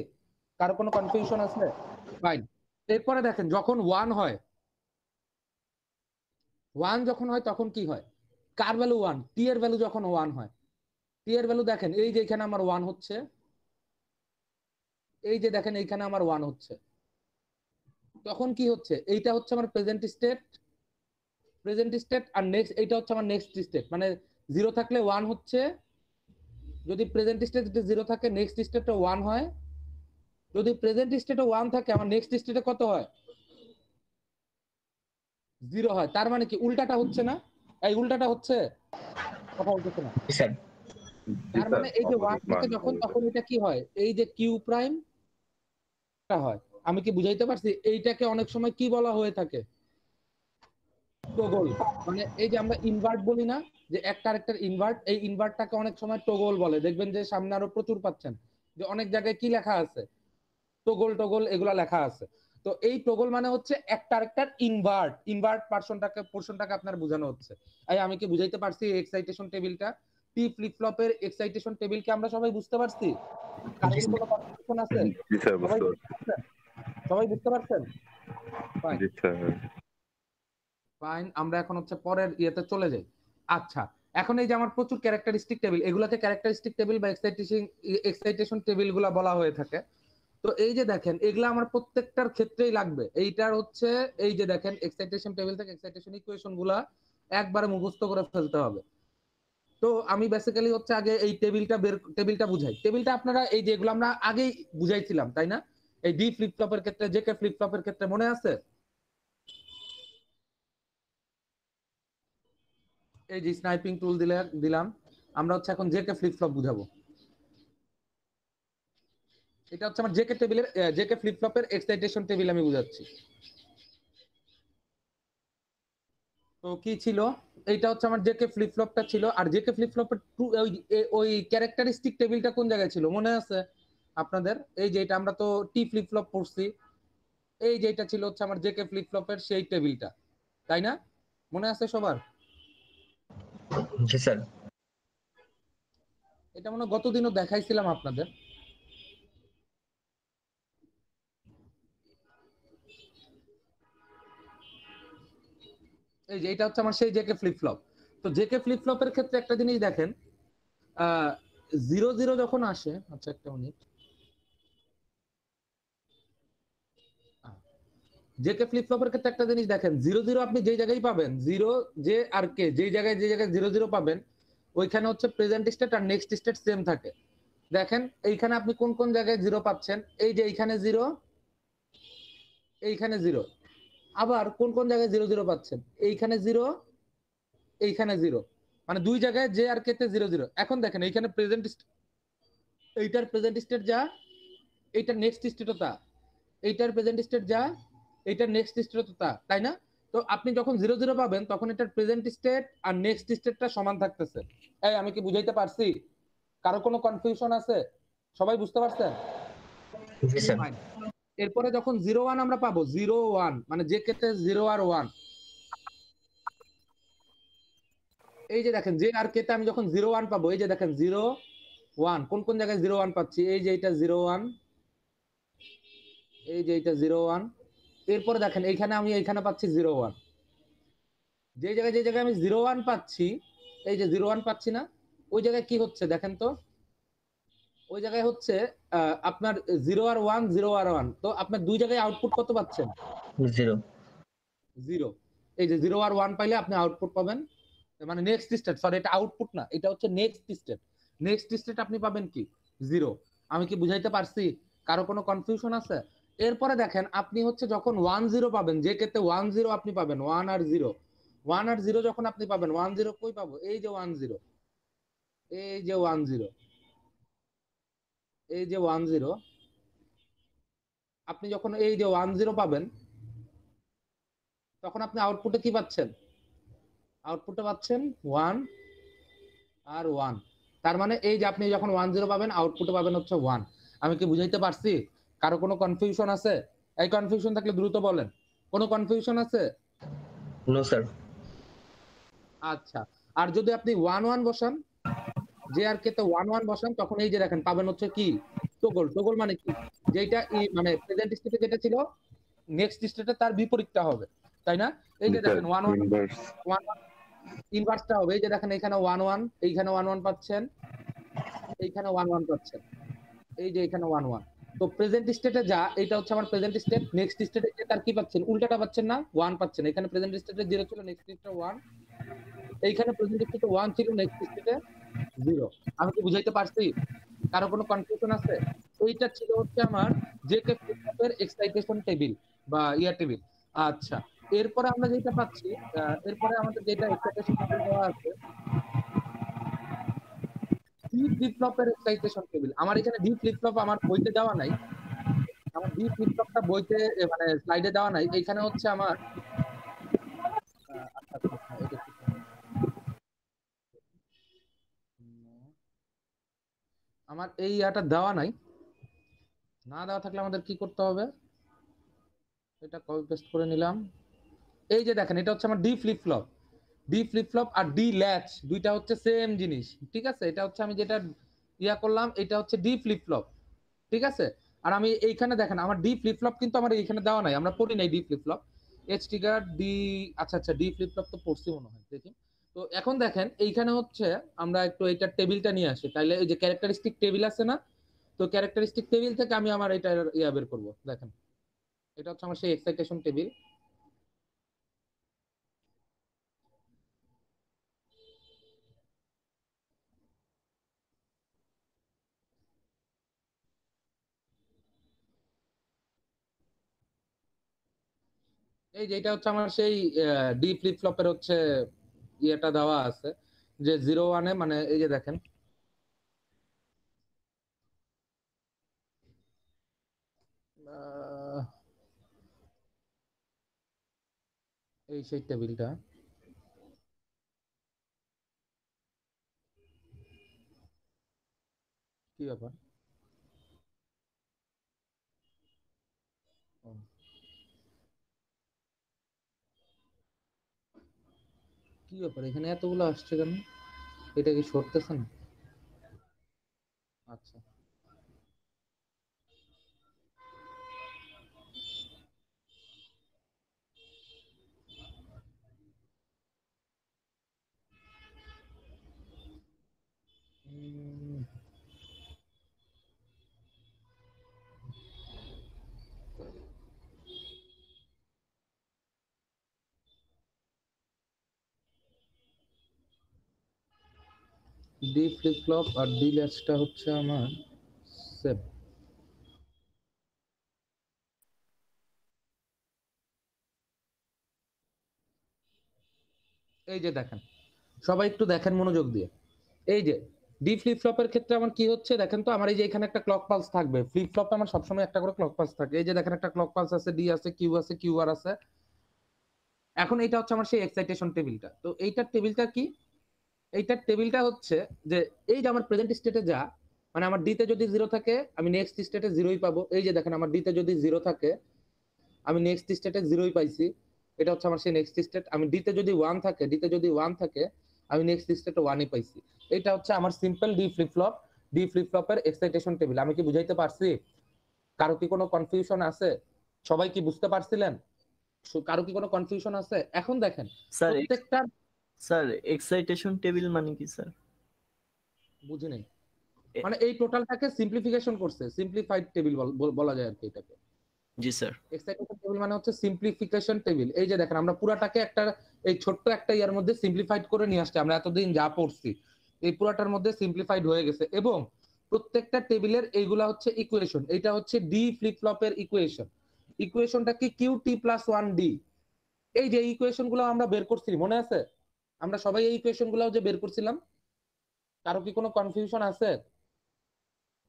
Speaker 1: কারো কোনো কনফিউশন আছে? ফাইন। এরপরে দেখেন যখন 1 হয়, 1 যখন হয় তখন কি হয়? কার ভ্যালু 1? টি এর ভ্যালু যখন 1 হয়, টি এর ভ্যালু দেখেন এই যে এখানে আমার 1 হচ্ছে, এই যে দেখেন এইখানে আমার 1 হচ্ছে, তখন কি হচ্ছে? এইটা হচ্ছে আমার প্রেজেন্ট স্টেট, প্রেজেন্ট স্টেট, আর নেক্সট এইটা হচ্ছে আমার নেক্সট স্টেট। মানে 0 থাকলে 1 হচ্ছে, যদি প্রেজেন্ট স্টেটে 0 থাকে নেক্সট স্টেটে 1 হয়, যদি প্রেজেন্ট স্টেটে 1 থাকে আমার নেক্সট স্টেটে কত হয়? 0 হয়। তার মানে কি উল্টাটা হচ্ছে না? এই উল্টাটা হচ্ছে, কথা বলতেছে না।
Speaker 4: জি স্যার।
Speaker 2: জি
Speaker 1: তার
Speaker 2: স্যার,
Speaker 1: মানে এই যে 1
Speaker 2: অপোজিট
Speaker 1: থাকে
Speaker 2: মান
Speaker 1: যখন,
Speaker 2: হবে।
Speaker 1: তখন এটা কি হয়? এই যে কিউ প্রাইম হয়। আমি কি বুঝাইতে পারছি? এইটাকে অনেক সময় কি বলা হয়ে থাকে? টগল। মানে এই যে আমরা ইনভার্ট বলি না, যে একটা আরেকটার ইনভার্ট, এই ইনভার্টটাকে অনেক সময় টগল বলে। দেখবেন যে সামনে আরো প্রচুর পাচ্ছেন যে অনেক জায়গায় কি লেখা আছে, টগল টগল এগুলা লেখা আছে। তো এই টগল মানে হচ্ছে একটা আরেকটার ইনভার্ট, ইনভার্ট পোরশনটাকে আপনার বোঝানো হচ্ছে। এই আমি কি বুঝাইতে পারছি এক্সাইটেশন টেবিলটা? টি ফ্লিপ ফ্লপের এক্সাইটেশন টেবিলকে আমরা সবাই বুঝতে পারছি? কারো
Speaker 4: জি
Speaker 1: কি কোনো কনফিউশন আছে?
Speaker 2: জি স্যার,
Speaker 1: সবাই
Speaker 2: বুঝতে
Speaker 1: বুঝতে
Speaker 2: পারছি।
Speaker 1: পারছেন? সবাই বুঝতে পারছেন? ফাইন।
Speaker 2: জি স্যার।
Speaker 1: ফাইন, আমরা এখন হচ্ছে পরের ইয়েতে চলে যাই। আচ্ছা, এখন এই যে আমার প্রচুর ক্যারেক্টারিস্টিক টেবিল, এগুলোকে ক্যারেক্টারিস্টিক টেবিল বা এক্সাইটেশন টেবিল গুলা বলা হয়ে থাকে। তো এই যে দেখেন এগুলা আমার প্রত্যেকটার ক্ষেত্রেই লাগবে। এইটার হচ্ছে এই যে দেখেন এক্সাইটেশন টেবিল থেকে এক্সাইটেশন ইকুয়েশন গুলা একবারে মুখস্থ করে ফেলতে হবে। তো আমি বেসিক্যালি হচ্ছে আগে এই টেবিলটা বুঝাই। টেবিলটা আপনারা এই যে এগুলো আমরা আগেই বুঝাইছিলাম তাই না? এই ডি ফ্লিপ ফ্লপের ক্ষেত্রে, জেকে ফ্লিপ ফ্লপের ক্ষেত্রে মনে আছে? এই যে স্নাইপিং টুল দিলাম, আমরা হচ্ছে এখন জেকে ফ্লিপ ফ্লপ বুঝাবো। এটা হচ্ছে আমার জেকে ফ্লিপ ফ্লপের এক্সাইটেশন টেবিল আমি বুঝাচ্ছি। তো কি ছিল? এইটা হচ্ছে আমার জেকে ফ্লিপ ফ্লপটা ছিল। আর জেকে ফ্লিপ ফ্লপের ওই ক্যারেক্টারিস্টিক টেবিলটা কোন জায়গায় ছিল মনে আছে আপনাদের? এই যে এটা আমরা তো টি ফ্লিপ ফ্লপ পড়ছি, এই যে এটা ছিল হচ্ছে আমার জেকে ফ্লিপ ফ্লপের সেই টেবিলটা, তাই না? মনে আছে সবার?
Speaker 4: জি স্যার।
Speaker 1: এটা মনে হয় গতদিনও দেখাইছিলাম আপনাদের। এই যে এটা হচ্ছে আমার সেই জেকে ফ্লিপ ফ্লপ। তো জেকে ফ্লিপ ফ্লপের ক্ষেত্রে একটা জিনিস দেখেন, 0 0 যখন আসে, আচ্ছা একটা মিনিট, জেকে ফ্লিপ ফ্লপের ক্ষেত্রে একটা জিনিস দেখেন, 0 0 আপনি যে জায়গায় পাবেন, 0 জে আর কে যে জায়গায় 0 0 পাবেন, ওইখানে হচ্ছে প্রেজেন্ট স্টেট আর নেক্সট স্টেট সেম থাকে। দেখেন এইখানে আপনি কোন কোন জায়গায় 0 পাচ্ছেন? এই যে এইখানে 0, এইখানে 0। আবার কোন কোন জায়গায় 0 0 পাচ্ছেন? এইখানে 0, এইখানে 0। মানে দুই জায়গায় জে আর কে তে 0 0। এখন দেখেন এইখানে এইটার প্রেজেন্ট স্টেট যা, এইটার নেক্সট স্টেটও তা, এইটার প্রেজেন্ট স্টেট যা, এইটার নেক্সট স্টেটও তা, তাই না? তো আপনি যখন 0 0 পাবেন তখন এটার প্রেজেন্ট স্টেট আর নেক্সট স্টেটটা সমান থাকতেছে। এই আমি কি বুঝাইতে পারছি? কারো কোনো কনফিউশন আছে? সবাই বুঝতে পারছেন?
Speaker 4: জি স্যার।
Speaker 1: ফাইন। এরপরে যখন 0 1 আমরা পাবো, 0 1 মানে যে ক্ষেত্রে 0 আর 1, এই যে দেখেন জে আর কে তে আমি যখন 0 1 পাবো, এই যে দেখেন 0 1 কোন কোন জায়গায় 0 1 পাচ্ছি? এই যে এটা 0 1, এই যে এটা 0 1। এরপরে দেখেন এইখানে আমি এইখানে পাচ্ছি 0 1। যে জায়গায় আমি 0 1 পাচ্ছি, এই যে 0 1 পাচ্ছি না, ওই জায়গায় কি হচ্ছে দেখেন তো? ওই জায়গায় হচ্ছে আপনার 0 আর 1, 0 আর 1। তো আপনার দুই জায়গায় আউটপুট কত পাচ্ছেন?
Speaker 4: 0।
Speaker 1: 0। এই যে 0 আর 1 পাইলে আপনি আউটপুট পাবেন, মানে নেক্সট স্টেট, সরি এটা আউটপুট না, এটা হচ্ছে নেক্সট স্টেট। নেক্সট স্টেট আপনি পাবেন কি? 0। আমি কি বুঝাইতে পারছি? কারো কোনো কনফিউশন আছে? এরপরে দেখেন আপনি হচ্ছে যখন 1 0 পাবেন, যে ক্ষেত্রে 1 0 আপনি পাবেন, 1 আর 0, 1 আর 0 যখন আপনি পাবেন, 1 0 কই পাবো? এই যে 1 0, এই যে 1 0, এই যে 1 0। আপনি যখন এই যে 1 0 পাবেন, তখন আপনি আউটপুটে কি পাচ্ছেন? আউটপুটে পাচ্ছেন 1 আর 1। তার মানে এই যে আপনি যখন 1 0 পাবেন, আউটপুটে পাবেন হচ্ছে 1। আমি কি বুঝাইতে পারছি? কারো কোনো কনফিউশন আছে? এই কনফিউশন থাকলে দ্রুত বলেন। কোনো কনফিউশন আছে?
Speaker 4: No sir.
Speaker 1: আচ্ছা, আর যদি আপনি 1 1 বসান, জে আর কে তে 1 1 বসান, তখন এই যে দেখেন পাবেন হচ্ছে কি টগল। টগল মানে কি, যেটা মানে প্রেজেন্ট স্টেটে যেটা ছিল নেক্সট স্টেটে তার বিপরীতটা হবে, তাই না? এই যে দেখেন 1 1
Speaker 2: ইনভার্স।
Speaker 1: 1 1 ইনভার্সটা হবে। এই যে দেখেন এখানে 1 1, এইখানে 1 1 পাচ্ছেন, এইখানে 1 1 পাচ্ছেন, এই যে এখানে 1 1। তো প্রেজেন্ট স্টেটে যা, এটা হচ্ছে আমার প্রেজেন্ট স্টেট। নেক্সট স্টেটে তার কি পাচ্ছেন, উল্টাটা পাচ্ছেন না, 1 পাচ্ছেন। এখানে প্রেজেন্ট স্টেটে 0 ছিল, নেক্সট স্টেটে 1। এইখানে প্রেজেন্ট স্টেটে 1 ছিল, নেক্সট স্টেটে 0। আমি কি বুঝাইতে পারছি? কারো কোনো কনফিউশন আছে? এইটা ছিল হচ্ছে আমার জেকে ফ্লিপ ফ্লপের এক্সাইটেশন টেবিল বা ইয়ার টেবিল। আচ্ছা, এরপরে আমরা যেটা পাচ্ছি, এরপরে আমাদের যেটা এক্সাইটেশন টেবিল দেওয়া আছে, ডি ফ্লিপ ফ্লপের এক্সাইটেশন টেবিল। আমার এখানে ডি ফ্লিপ ফ্লপ আমার বইতে দেওয়া নাই, আমার ডি ফ্লিপ ফ্লপটা বইতে মানে স্লাইডে দেওয়া নাই। এইখানে হচ্ছে আমার আচ্ছা আচ্ছা আচ্ছা, এটা কি আমার এই ইয়াটা দেওয়া নাই। না দেওয়া থাকলে আমাদের কি করতে হবে, এটা কপি পেস্ট করে নিলাম। এই যে দেখেন এটা হচ্ছে আমার D flip flop. D flip flop আর ডি ল্যাচ দুইটা হচ্ছে সেম জিনিস, ঠিক আছে? এটা হচ্ছে আমি যেটা ইয়া করলাম, এটা হচ্ছে ডি ফ্লিপ ফ্লপ, ঠিক আছে? আর আমি এইখানে দেখেন আমার ডি ফ্লিপ ফ্লপ কিন্তু আমার এইখানে দেওয়া নাই, আমরা পড়ি নাই D flip flop. H trigger D, আচ্ছা আচ্ছা, ডি ফ্লিপ ফ্লপ তো পড়ছি মনে হয়, দেখি। তো এখন দেখেন এইখানে হচ্ছে আমরা একটু এইটার টেবিলটা নিয়ে আসি, তাইলে এই যে ক্যারেক্টারিস্টিক টেবিল আছে না, তো ক্যারেক্টারিস্টিক টেবিল থেকে আমি আমার এটা ইয়া বের করবো। দেখেন এটা হচ্ছে আমার সেই এক্সাইটেশন টেবিল। এই যে এটা হচ্ছে আমার সেই ডি ফ্লিপ ফ্লপের হচ্ছে ইয়েটা দেওয়া আছে, যে 0 1-এ মানে এই যে দেখেন আহ, এই সেই টেবিলটা। কি ব্যাপার? ও, কি ব্যাপার এখানে এতগুলো আসছে কেন? এটা কি সরতেছে না? আচ্ছা, ডি ফ্লিপ ফ্লপ আর ডি ল্যাচটা হচ্ছে আমার সেভ। এই যে দেখেন, সবাই একটু দেখেন মনোযোগ দিয়ে। এই যে ডি ফ্লিপ ফ্লপের ক্ষেত্রে আমার কি হচ্ছে দেখেন তো, আমার এই যে এখানে একটা ক্লক পালস থাকবে। ফ্লিপ ফ্লপে আমার সবসময় একটা করে ক্লক পালস থাকে। এই যে দেখেন একটা ক্লক পালস আছে, ডি আছে, কিউ আছে, কিউ আর আছে। এখন এটা হচ্ছে আমার সেই এক্সাইটেশন টেবিলটা। তো এইটার টেবিলটা কি, এইটার টেবিলটা হচ্ছে যে এই যে আমার প্রেজেন্ট স্টেটে যা, মানে আমার ডিতে যদি 0 থাকে আমি নেক্সট স্টেটে 0ই পাবো। এই যে দেখেন আমার ডিতে যদি 0 থাকে আমি নেক্সট স্টেটে 0ই পাইছি, এটা হচ্ছে আমার সেই নেক্সট স্টেট। আমি ডিতে যদি 1 থাকে, ডিতে যদি 1 থাকে আমি নেক্সট স্টেটে 1ই পাইছি। এটা হচ্ছে আমার simple D flip flop, D flip ফ্লপের এক্সাইটেশন টেবিল। আমি কি বুঝাইতে পারছি? কারো কি কোনো কনফিউশন আছে? সবাই কি বুঝতে পারছিলেন? কারো কি কোনো কনফিউশন আছে? এখন দেখেন
Speaker 3: স্যার
Speaker 1: প্রত্যেকটা,
Speaker 3: স্যার এক্সাইটেশন টেবিল মানে কি স্যার?
Speaker 1: বুঝি নাই,
Speaker 3: এ-
Speaker 1: মানে এই টোটালটাকে সিম্পলিফিকেশন করছে, সিম্পলিফাইড টেবিল বলা যায় আর কি এটাকে।
Speaker 3: জি স্যার।
Speaker 1: এক্সাইটেশন টেবিল মানে হচ্ছে সিম্পলিফিকেশন টেবিল। এই যে দেখেন আমরা পুরাটাকে একটা এই ছোট্ট একটা ইয়ার মধ্যে সিম্পলিফাইড করে নিয়ে আসছি। আমরা এতদিন যা পড়ছি এই পুরাটার মধ্যে সিম্পলিফাইড হয়ে গেছে, এবং প্রত্যেকটা টেবিলের এইগুলা হচ্ছে ইকুয়েশন। এটা হচ্ছে ডি ফ্লিপ ফ্লপের ইকুয়েশন। ইকুয়েশনটা কি, কিউ টি প্লাস 1 ডি। এই যে ইকুয়েশন গুলো আমরা বের করছি মনে আছে? আমরা সবাই এই ইকুয়েশন গুলো যে বের করছিলাম, কারো কি কোনো কনফিউশন আছে?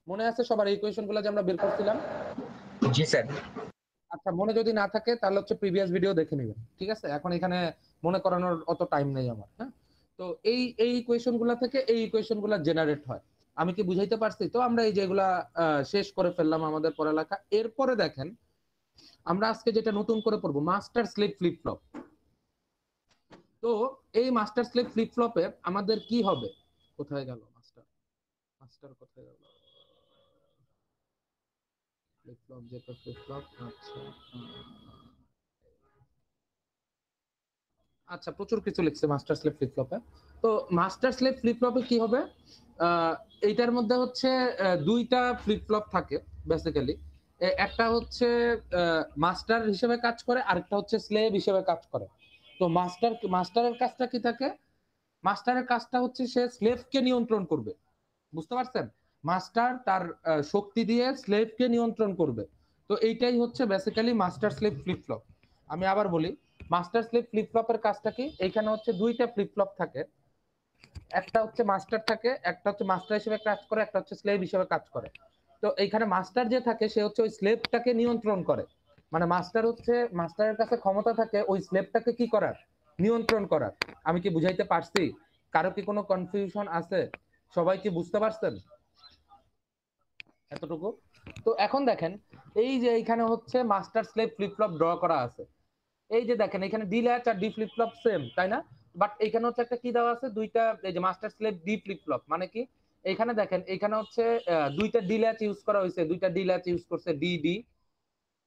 Speaker 1: মনে আছে সবার এই ইকুয়েশন গুলো যে আমরা বের করছিলাম?
Speaker 4: জি স্যার।
Speaker 1: আচ্ছা, মনে যদি না থাকে তাহলে হচ্ছে প্রিভিয়াস ভিডিও দেখে নেবেন, ঠিক আছে? এখন এখানে মনে করানোর অত টাইম নেই আমার, হ্যাঁ? তো এই ইকুয়েশন গুলা থেকে এই ইকুয়েশন গুলা জেনারেট হয়। আমি কি বুঝাইতে পারছি? তো আমরা এই যেগুলা শেষ করে ফেললাম আমাদের পড়ালেখা। এরপরে দেখেন আমরা আজকে যেটা নতুন করে পড়বো, মাস্টার স্লিপ ফ্লিপ ফ্লপ। তো এই মাস্টার স্লেভ ফ্লিপ ফ্লপে আমাদের কি হবে? কোথায় গেল মাস্টার? মাস্টার কোথায় গেল? ফ্লিপ ফ্লপ যেটা ফ্লিপ ফ্লপ, আচ্ছা আচ্ছা, প্রচুর কিছু লিখছে মাস্টার স্লেভ ফ্লিপ ফ্লপে। তো মাস্টার স্লেভ ফ্লিপ ফ্লপে কি হবে? এইটার মধ্যে হচ্ছে দুইটা ফ্লিপ ফ্লপ থাকে বেসিক্যালি। একটা হচ্ছে মাস্টার হিসেবে কাজ করে, আরেকটা হচ্ছে স্লেভ হিসেবে কাজ করে। তো মাস্টারের কাজটা কি থাকে? মাস্টারের কাজটা হচ্ছে সে স্লেভকে নিয়ন্ত্রণ করবে, বুঝতে পারছেন? মাস্টার তার শক্তি দিয়ে স্লেভকে নিয়ন্ত্রণ করবে। তো এইটাই হচ্ছে basically master slave flip flop. আমি আবার বলি, মাস্টার স্লেভ ফ্লিপ ফ্লপের কাজটা কি? এখানে হচ্ছে দুইটা ফ্লিপ ফ্লপ থাকে, একটা হচ্ছে মাস্টার থাকে, একটা হচ্ছে মাস্টার হিসেবে কাজ করে, একটা হচ্ছে স্লেভ হিসেবে কাজ করে। তো এইখানে মাস্টার যে থাকে সে হচ্ছে ওই স্লেভটাকে নিয়ন্ত্রণ করে, মানে মাস্টার হচ্ছে, মাস্টারের কাছে ক্ষমতা থাকে ওই স্লেভটাকে কি করার? নিয়ন্ত্রণ করার। আমি কি বুঝাইতে পারছি? কারো কি কোনো কনফিউশন আছে? সবাই কি বুঝতে পারছেন এতটুকু? তো এখন দেখেন, এই যে এইখানে হচ্ছে master slave flip flop draw করা আছে। এই যে দেখেন এখানে ডি ল্যাচ আর ডি ফ্লিপ ফ্লপ সেম, তাই না? বাট এখানে হচ্ছে একটা কি দেওয়া আছে, দুইটা, এই যে master slave D flip flop মানে কি? এখানে দেখেন এখানে হচ্ছে দুইটা ডি ল্যাচ ইউজ করা হয়েছে, দুইটা ডি ল্যাচ ইউজ করছে ডি ডি।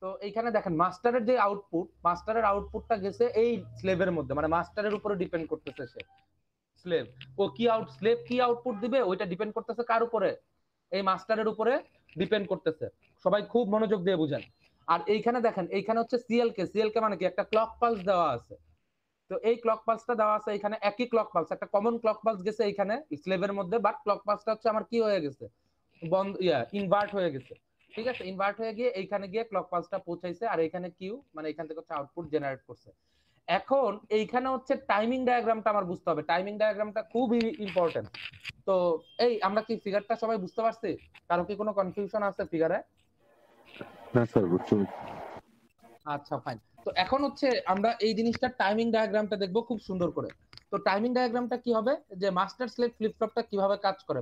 Speaker 1: তো এইখানে দেখেন মাস্টারের যে আউটপুট, মাস্টারের আউটপুটটা গেছে এই স্লেভের মধ্যে, মানে মাস্টারের উপরে ডিপেন্ড করতেছে সে স্লেভ। ও কি স্লেভ কি আউটপুট দিবে ওইটা ডিপেন্ড করতেছে কার উপরে? এই মাস্টারের উপরে ডিপেন্ড করতেছে। সবাই খুব মনোযোগ দিয়ে বুঝেন। আর এইখানে দেখেন এইখানে হচ্ছে সিএলকে মানে কি? একটা ক্লক পালস দেওয়া আছে। তো এই ক্লক পালসটা দেওয়া আছে এখানে, একই ক্লক পালস, একটা কমন ক্লক পালস গেছে এখানে স্লেভের মধ্যে, বাট ক্লক পালসটা হচ্ছে আমার কি হয়ে গেছে? বন্ধ, ইনভার্ট হয়ে গেছে। ঠিক আছে, ইনভার্ট হয়ে গিয়ে এইখানে গিয়ে ক্লক পালসটা পৌঁছাইছে, আর এখানে কিউ মানে এখান থেকে হচ্ছে আউটপুট জেনারেট করছে। এখন এইখানে হচ্ছে টাইমিং ডায়াগ্রামটা আমার বুঝতে হবে, টাইমিং ডায়াগ্রামটা খুব ইম্পর্টেন্ট। তো এই আমরা কি ফিগারটা সবাই বুঝতে পারছি? কারো কি কোনো কনফিউশন আছে ফিগারে?
Speaker 2: না স্যার, বুঝছি।
Speaker 1: আচ্ছা ফাইন। তো এখন হচ্ছে আমরা এই জিনিসটা টাইমিং ডায়াগ্রামটা দেখবো খুব সুন্দর করে। তো টাইমিং ডায়াগ্রামটা কি হবে, যে মাস্টার স্লেভ ফ্লিপ ফ্লপটা কিভাবে কাজ করে,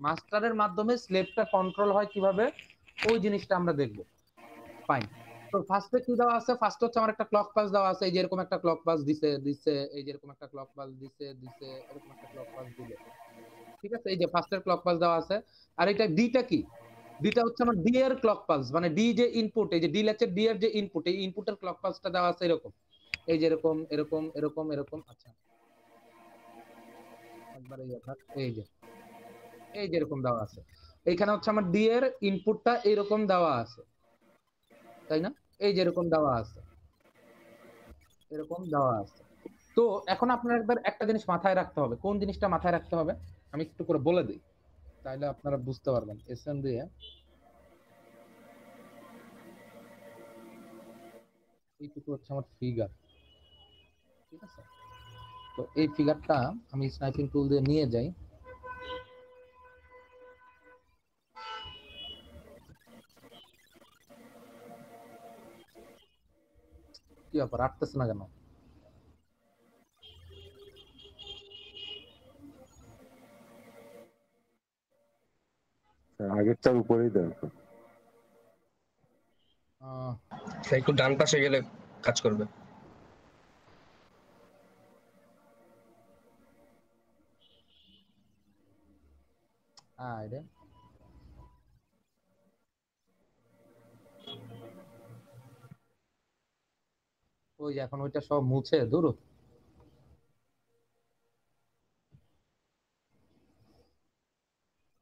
Speaker 1: মাস্টারের মাধ্যমে স্লেভটা কন্ট্রোল হয় কিভাবে, ওই জিনিসটা আমরা দেখবো। ফাইন। তো ফার্স্টে কি দেওয়া আছে? ফার্স্ট হচ্ছে আমার একটা ক্লক পালস দেওয়া আছে, এই যে এরকম একটা ক্লক পালস দিছে দিছে, এই যে এরকম একটা ক্লক পালস দিছে দিছে, এরকম একটা ক্লক পালস দিল। ঠিক আছে, এই যে ফার্স্টের ক্লক পালস দেওয়া আছে। আর এটা ডিটা কি? ডিটা হচ্ছে আমার ডি এর ক্লক পালস, মানে ডি যে ইনপুট, এই যে ডি ল্যাচের ডি এর যে ইনপুট, এই ইনপুটের ক্লক পালসটা দেওয়া আছে এরকম, এই যে এরকম এরকম এরকম এরকম। আচ্ছা একবার এই যে এই যে এরকম দেওয়া আছে। এইখানে হচ্ছে আমার ডি এর ইনপুটটা এরকম দেওয়া আছে, তাই না? এই যে এরকম দেওয়া আছে, এরকম দেওয়া আছে। তো এখন আপনার একবার একটা জিনিস মাথায় রাখতে হবে। কোন জিনিসটা মাথায় রাখতে হবে আমি একটু করে বলে দিই, তাইলে আপনারা বুঝতে পারবেন। এসএম দিয়ে এইটুকু হচ্ছে আমার ফিগার, ঠিক আছে? তো এই ফিগারটা আমি স্নাইপিং টুল দিয়ে নিয়ে যাই। কি ব্যাপার, আটতেছে না কেন?
Speaker 2: আগেরটার উপরেই দেখো।
Speaker 6: একটু ডান পাশে গেলে কাজ করবে।
Speaker 1: রে ওই যে এখন ওইটা সব মুছে দূর।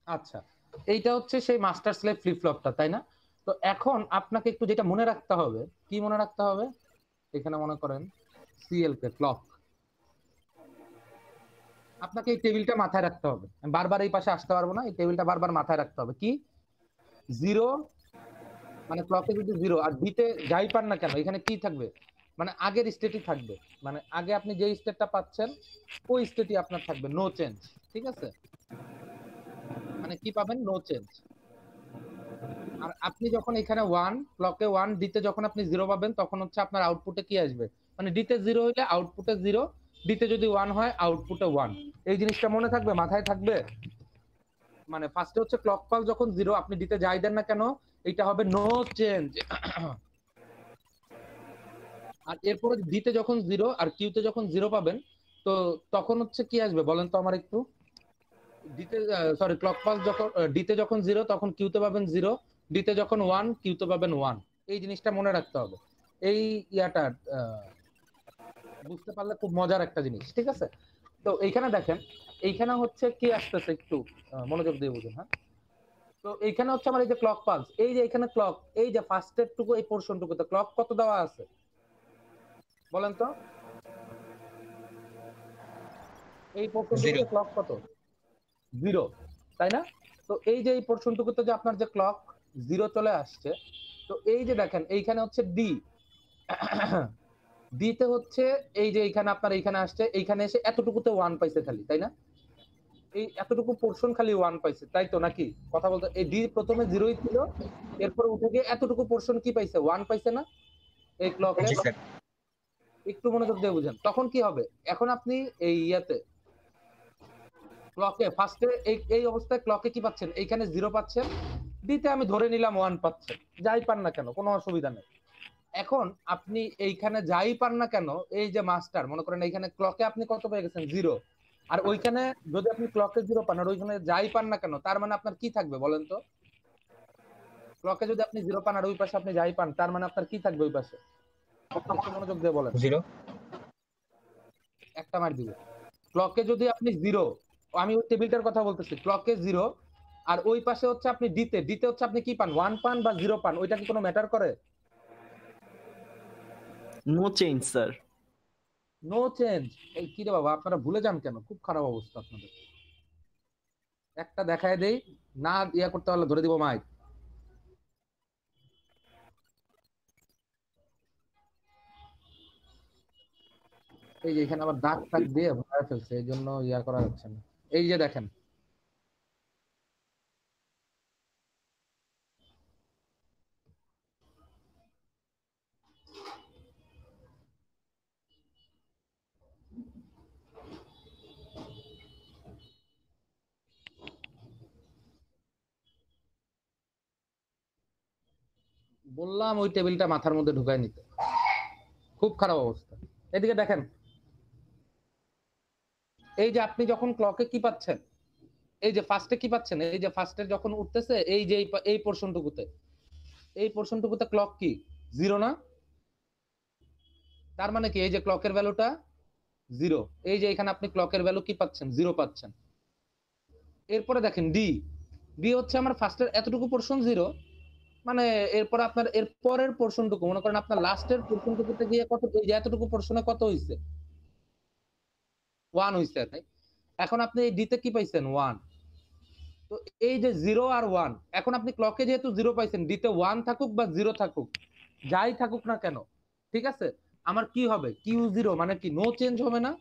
Speaker 1: আচ্ছা, এইটা হচ্ছে সেই মাস্টার স্লেভ ফ্লিপ ফ্লপটা, তাই না? তো এখন আপনাকে একটু যেটা মনে রাখতে হবে, কি মনে রাখতে হবে? এখানে মনে করেন সিএলকে ক্লক, আপনাকে এই টেবিলটা মাথায় রাখতে হবে। আমি বারবার এই পাশে আসতে পারবো না, এই টেবিলটা বারবার মাথায় রাখতে হবে। কি? জিরো মানে ক্লকে যদি জিরো, আর দিতে যাই পান না কেন এখানে কি থাকবে? মানে আগের স্টেটই থাকবে, মানে আগে আপনি যে স্টেটটা পাচ্ছেন ওই স্টেটই আপনার থাকবে, নো চেঞ্জ। ঠিক আছে, মানে কি পাবেন? No change. আর আপনি যখন এখানে ওয়ান, ক্লকে ওয়ান, দিতে যখন আপনি জিরো পাবেন তখন হচ্ছে আপনার আউটপুটে কি আসবে? মানে ডিতে জিরো হইলে আউটপুটে জিরো, ডিতে যদি ওয়ান হয় আউটপুটে ওয়ান। এই জিনিসটা মনে থাকবে, মাথায় থাকবে। মানে ফার্স্টে হচ্ছে ক্লক পাল যখন জিরো, আপনি ডিতে যাই দেন না কেন এটা হবে নো চেঞ্জ। আর এরপরে ডিতে যখন জিরো আর কিউতে যখন জিরো পাবেন তো তখন হচ্ছে কি আসবে বলেন তো আমার একটু। ডিতে সরি ক্লক পালস যখন ডিতে যখন 0 তখন কিউতে পাবেন 0, ডিতে যখন 1 কিউতে পাবেন 1। এই জিনিসটা মনে রাখতে হবে। এই ইয়াটা আহ, বুঝতে পারলে খুব মজার একটা জিনিস, ঠিক আছে। তো এইখানে দেখেন, এইখানে হচ্ছে কি আসতেছে একটু মনোযোগ দিয়ে বুঝুন, হ্যাঁ। তো এইখানে হচ্ছে আমার এই যে ক্লক পালস, এই যে এখানে ক্লক, এই যে ফার্স্টের টুকু এই পোর্শনটুকুতে ক্লক কত দেওয়া আছে বলেন তো, এই
Speaker 6: জিরো।
Speaker 1: পোর্শনটুকুতে ক্লক কত? 0, তাই না? তো এই যে এই পোর্শনটুকুতে যে আপনার যে ক্লক 0 চলে আসছে, তো এই যে দেখেন এইখানে হচ্ছে ডি, ডিতে হচ্ছে এই যে এইখানে আপনার এইখানে আসছে, এইখানে এসে এতটুকুতে 1 পাইছে খালি, তাই না? এই এতটুকু পোর্শন খালি 1 পাইছে, তাই তো নাকি? কথা বলতে এই ডি প্রথমে 0ই ছিল, এরপর উঠে গিয়ে এতটুকু পোর্শন কি পাইছে? 1 পাইছে না এই ক্লকে?
Speaker 6: জি স্যার।
Speaker 1: একটু মনোযোগ দিয়ে বুঝেন, তখন কি হবে? এখন আপনি এই ইয়াতে ক্লকে ফার্স্টে এই এই অবস্থায় ক্লকে কি পাচ্ছেন? এইখানে 0 পাচ্ছেন, ডিতে আমি ধরে নিলাম 1 পাচ্ছেন। যাই পান না কেন কোনো অসুবিধা নেই। এখন আপনি এইখানে যাই পান না কেন, এই যে মাস্টার মনে করেন এইখানে ক্লকে আপনি কত পেয়ে গেছেন? 0। আর ওইখানে যদি আপনি ক্লকে 0 পান আর ওইখানে যাই পান না কেন, তার মানে আপনার কি থাকবে বলেন তো? ক্লকে যদি আপনি 0 পান আর ওই পাশে আপনি যাই পান, তার মানে আপনার কি থাকবে ওই পাশে? একটু মনোযোগ দিয়ে বলেন।
Speaker 6: জিরো।
Speaker 1: একটা মার দিব। ক্লকে যদি আপনি 0, আমি ওই টেবিলটার কথা বলতেছি, ক্লকে 0 আর ওই পাশে হচ্ছে আপনি ডিতে, ডিতে হচ্ছে আপনি কি পান? 1 পান বা 0 পান, ওইটা কি কোনো ম্যাটার করে?
Speaker 3: No change sir.
Speaker 1: No change. এই কি রে বাবা, আপনারা ভুলে যান কেন? খুব খারাপ অবস্থা আপনাদের। একটা দেখায় দেই, না ইয়া করতে পারলে ধরে দিব মাইক। এই যে এখানে আবার দাগ টাগ দিয়ে ভরে ফেলছে, এই জন্য ইয়া করা যাচ্ছে না। এই যে দেখেন, বললাম ওই টেবিলটা মাথার মধ্যে ঢুকায় নিতে। খুব খারাপ অবস্থা। এদিকে দেখেন, এই যে আপনি যখন ক্লকে কি পাচ্ছেন, এই যে ফার্স্টে কি পাচ্ছেন, এই যে ফার্স্টে যখন উঠতেছে এই যে এই পোর্শনটুকুতে, এই পোর্শনটুকুতে ক্লক কি 0 না? তার মানে কি এই যে ক্লকের ভ্যালুটা 0, এই যে এখানে আপনি ক্লকের ভ্যালু কি পাচ্ছেন? 0 পাচ্ছেন। এরপরে দেখেন ডি, ডি হচ্ছে আমার ফার্স্টের এতটুকু পোর্শন 0, মানে এরপর আপনার এর পরের পোর্শনটুকু মনে করেন আপনার লাস্টের পোর্শনটুকুতে গিয়ে কত, এই যে এতটুকু পোর্শনে কত হইছে? 1 হইছে, তাই? এখন আপনি এই ডিতে কি পাইছেন? 1। তো এই যে 0 আর 1, এখন আপনি ক্লকে যেহেতু 0 পাইছেন, ডিতে 1 থাকুক বা 0 থাকুক, যাই থাকুক না কেন, ঠিক আছে, আমার কি হবে? কিউ 0 মানে কি নো চেঞ্জ হবে না?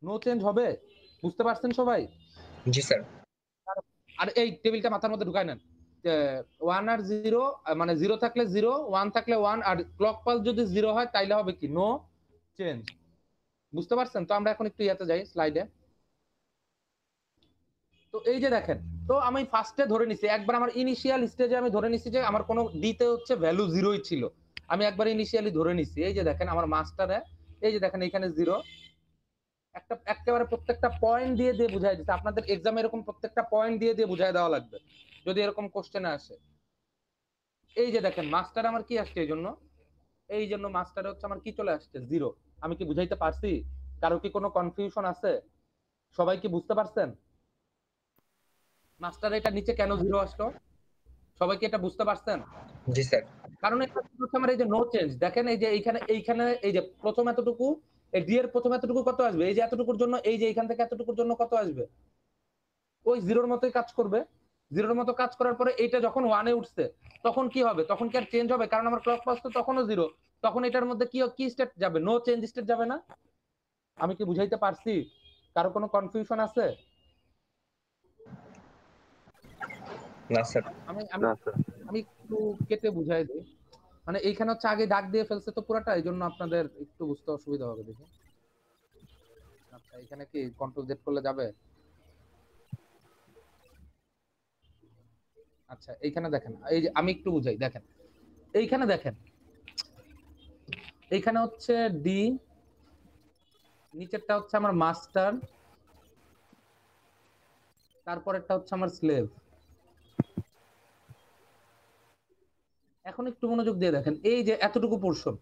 Speaker 1: নো চেঞ্জ হবে, বুঝতে পারছেন সবাই?
Speaker 6: জি স্যার।
Speaker 1: আর এই টেবিলটা মাথার মধ্যে ঢুকায় নেন। 1 আর 0 মানে 0 থাকলে 0, 1 থাকলে 1, আর ক্লক পালস যদি 0 হয় তাইলে হবে কি? No change. বুঝতে পারছেন তো? আমরা এখন একটু ইয়াতে যাই, স্লাইডে। তো এই যে দেখেন, তো আমি ফার্স্টে ধরে নিছি একবার, আমার ইনিশিয়াল স্টেজে আমি ধরে নিছি যে আমার কোনো ডিতে হচ্ছে ভ্যালু 0ই ছিল। আমি একবার ইনিশিয়ালি ধরে নিছি। এই যে দেখেন আমার মাস্টারে, এই যে দেখেন এখানে 0, একটা একেবারে প্রত্যেকটা পয়েন্ট দিয়ে দিয়ে বুঝাই দিচ্ছে। আপনাদের এক্সামে এরকম প্রত্যেকটা পয়েন্ট দিয়ে দিয়ে বুঝাই দেওয়া লাগবে যদি এরকম কোশ্চেনে আসে। এই যে দেখেন মাস্টার আমার কি আসছে, এই জন্য এই জন্য মাস্টারে হচ্ছে আমার কি চলে আসছে? 0। আমি কি বুঝাইতে পারছি? কারো কি কোনো কনফিউশন আছে? সবাই কি বুঝতে পারছেন মাস্টার এটা নিচে কেন 0 আসলো? সবাই কি এটা বুঝতে পারছেন?
Speaker 6: জি স্যার।
Speaker 1: কারণ এটা হচ্ছে আমার এই যে নো চেঞ্জ। দেখেন এই যে এইখানে এই যে প্রথম এতটুকু, এই ডি এর প্রথম এতটুকু কত আসবে? এই যে এতটুকুর জন্য, এই যে এখান থেকে এতটুকুর জন্য কত আসবে? ওই 0-র মতোই কাজ করবে। 0-র মতো কাজ করার পরে এইটা যখন 1 এ উঠছে, তখন কি হবে? তখন কি আর চেঞ্জ হবে? কারণ আমার ক্লক পাস তো তখনও 0। তখন এটার মধ্যে কি কি স্টেট যাবে? নো চেঞ্জ স্টেট যাবে না? আমি কি বুঝাইতে পারছি? কারো কোনো কনফিউশন আছে?
Speaker 6: না স্যার।
Speaker 1: আমি আমি
Speaker 2: না স্যার।
Speaker 1: আমি একটু কেটে বুঝাই দিই। মানে এইখানে হচ্ছে আগে দাগ দিয়ে ফেলছে তো পুরাটা, এই জন্য আপনাদের একটু বুঝতে অসুবিধা হবে দেখি। আচ্ছা এখানে কি কন্ট্রোল জেড করলে যাবে? আচ্ছা এইখানে দেখেন, এই যে আমি একটু বুঝাই, দেখেন এইখানে দেখেন, এইখানে হচ্ছে ডি, নিচেরটা হচ্ছে আমার মাস্টার, তারপরেরটা হচ্ছে আমার স্লেভ। এখন একটু মনোযোগ দিয়ে দেখেন, এই যে এতটুকু পোর্শন,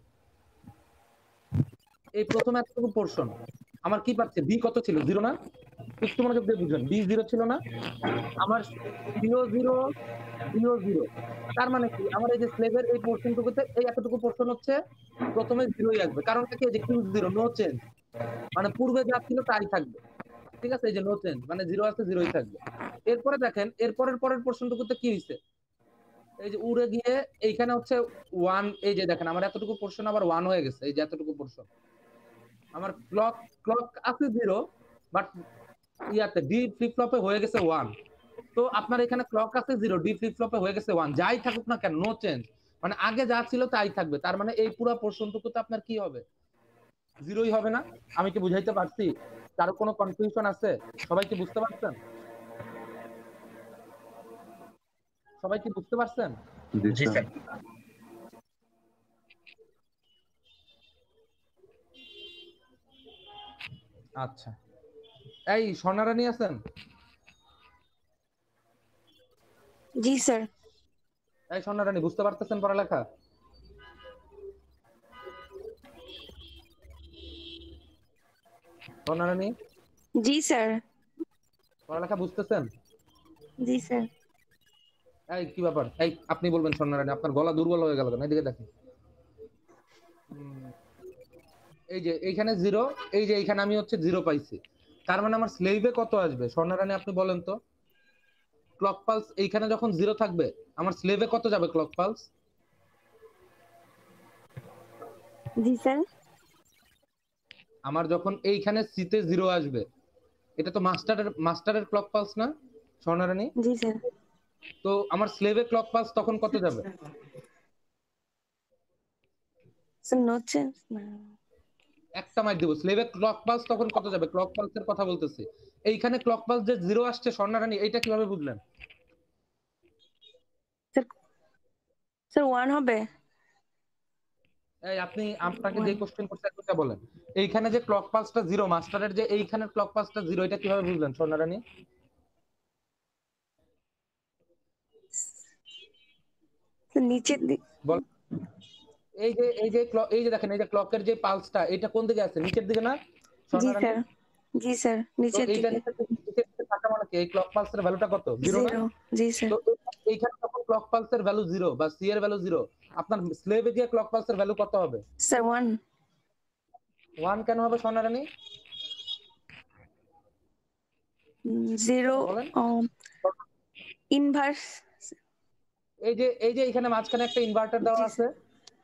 Speaker 1: এই প্রথমে এতটুকু পোর্শন আমার কি পাচ্ছে, বি কত ছিল, 0 না? একটু মনোযোগ দিয়ে বুঝবেন, বি 0 ছিল না? আমার 0 0 0 0, তার মানে কি আমার এই যে স্লেভের এই পোর্শনটুকুতে এই এতটুকু পোর্শন হচ্ছে প্রথমে 0ই আসবে, কারণটা কি, যে কিউ 0, নো চেঞ্জ, মানে পূর্বে যা ছিল তাই থাকবে। ঠিক আছে, এই যে নো চেঞ্জ মানে 0 আছে 0ই থাকবে। এরপরে দেখেন এরপরের পরের পোর্শনটুকুতে কি হইছে, এই যে উড়ে গিয়ে এইখানে হচ্ছে 1, এই যে দেখেন আমার এতটুকু পোর্শন আবার 1 হয়ে গেছে, এই যে এতটুকু পোর্শন আমার ক্লক ক্লক আছে 0, বাট ইয়াতে ডি ফ্লিপ ফ্লপে হয়ে গেছে 1। তো আপনার এখানে ক্লক আছে 0, ডি ফ্লিপ ফ্লপে হয়ে গেছে 1, যাই থাকুক না কেন নো চেঞ্জ, মানে আগে যা ছিল তাই থাকবে। তার মানে এই পুরো পোর্শনটুকুতে আপনার কি হবে, 0ই হবে না? আমি কি বুঝাইতে পারছি? কারো কোনো কনফিউশন আছে? সবাই কি বুঝতে পারছেন? সবাই কি বুঝতে পারছেন?
Speaker 2: জি
Speaker 6: জি
Speaker 2: স্যার।
Speaker 6: স্যার।
Speaker 1: আচ্ছা, এই স্বর্ণারানী আছেন?
Speaker 5: জি স্যার।
Speaker 1: এই স্বর্ণারানী বুঝতে পারতেছেন পড়ালেখা? স্বর্ণারানী
Speaker 5: জি স্যার।
Speaker 1: পড়ালেখা বুঝতেছেন?
Speaker 5: জি স্যার।
Speaker 1: এই কি ব্যাপার, এই আপনি বলবেন স্বর্ণারানী, আপনার গলা দুর্বল হয়ে গেল কেন? এদিকে দেখেন, এই যে এইখানে 0, এই যে এইখানে আমি হচ্ছে 0 পাইছি, তার মানে আমার স্লেভে কত আসবে স্বর্ণারানী আপনি বলেন তো? ক্লক পালস এইখানে যখন 0 থাকবে আমার স্লেভে কত যাবে ক্লক পালস?
Speaker 5: জি স্যার।
Speaker 1: আমার যখন এইখানে সিতে 0 আসবে, এটা তো মাস্টারের ক্লক পালস না স্বর্ণারানী?
Speaker 5: জি স্যার।
Speaker 1: তো আমার স্লেভে ক্লক পালস তখন কত যাবে?
Speaker 5: স্যার নো চেঞ্জ না।
Speaker 1: একটা মাইর দিব, স্লেভে ক্লক পালস তখন কত যাবে? ক্লক পালসের কথা বলতেছি। এইখানে ক্লক পালস যে 0 আসছে স্বর্ণারানী, এইটা কিভাবে বুঝলেন?
Speaker 5: স্যার স্যার 1 হবে।
Speaker 1: এই আপনি, আপনাকে যে
Speaker 5: 1
Speaker 1: কোশ্চেন করতে একটা বলেন, এইখানে যে ক্লক পালসটা 0, মাস্টারের যে এইখানের ক্লক পালসটা 0, এটা কিভাবে বুঝলেন স্বর্ণারানী?
Speaker 5: স্যার নিচের দিক।
Speaker 1: বল। এই যে দেখেন, এই যে ক্লকের যে পালসটা, এটা কোন দিকে আছে, নিচের দিকে না
Speaker 5: জি
Speaker 1: স্বর্ণারানী?
Speaker 5: স্যার। জি স্যার
Speaker 1: তো
Speaker 5: নিচের
Speaker 1: এইটা
Speaker 5: দিকে।
Speaker 1: নিচের দিকে থাকা মানে কি, এই ক্লক পালসের ভ্যালুটা কত, 0 না?
Speaker 5: 0। জি স্যার।
Speaker 1: তো এইখানে যখন ক্লক পালসের ভ্যালু 0 বা সি এর ভ্যালু 0, আপনার স্লেভে গিয়ে ক্লক পালসের ভ্যালু কত হবে?
Speaker 5: স্যার 1।
Speaker 1: 1 কেন হবে স্বর্ণারানী
Speaker 5: 0
Speaker 1: বলেন?
Speaker 5: ইনভার্স।
Speaker 1: এই যে এখানে মাঝখানে একটা ইনভার্টার দেওয়া
Speaker 5: জি
Speaker 1: আছে,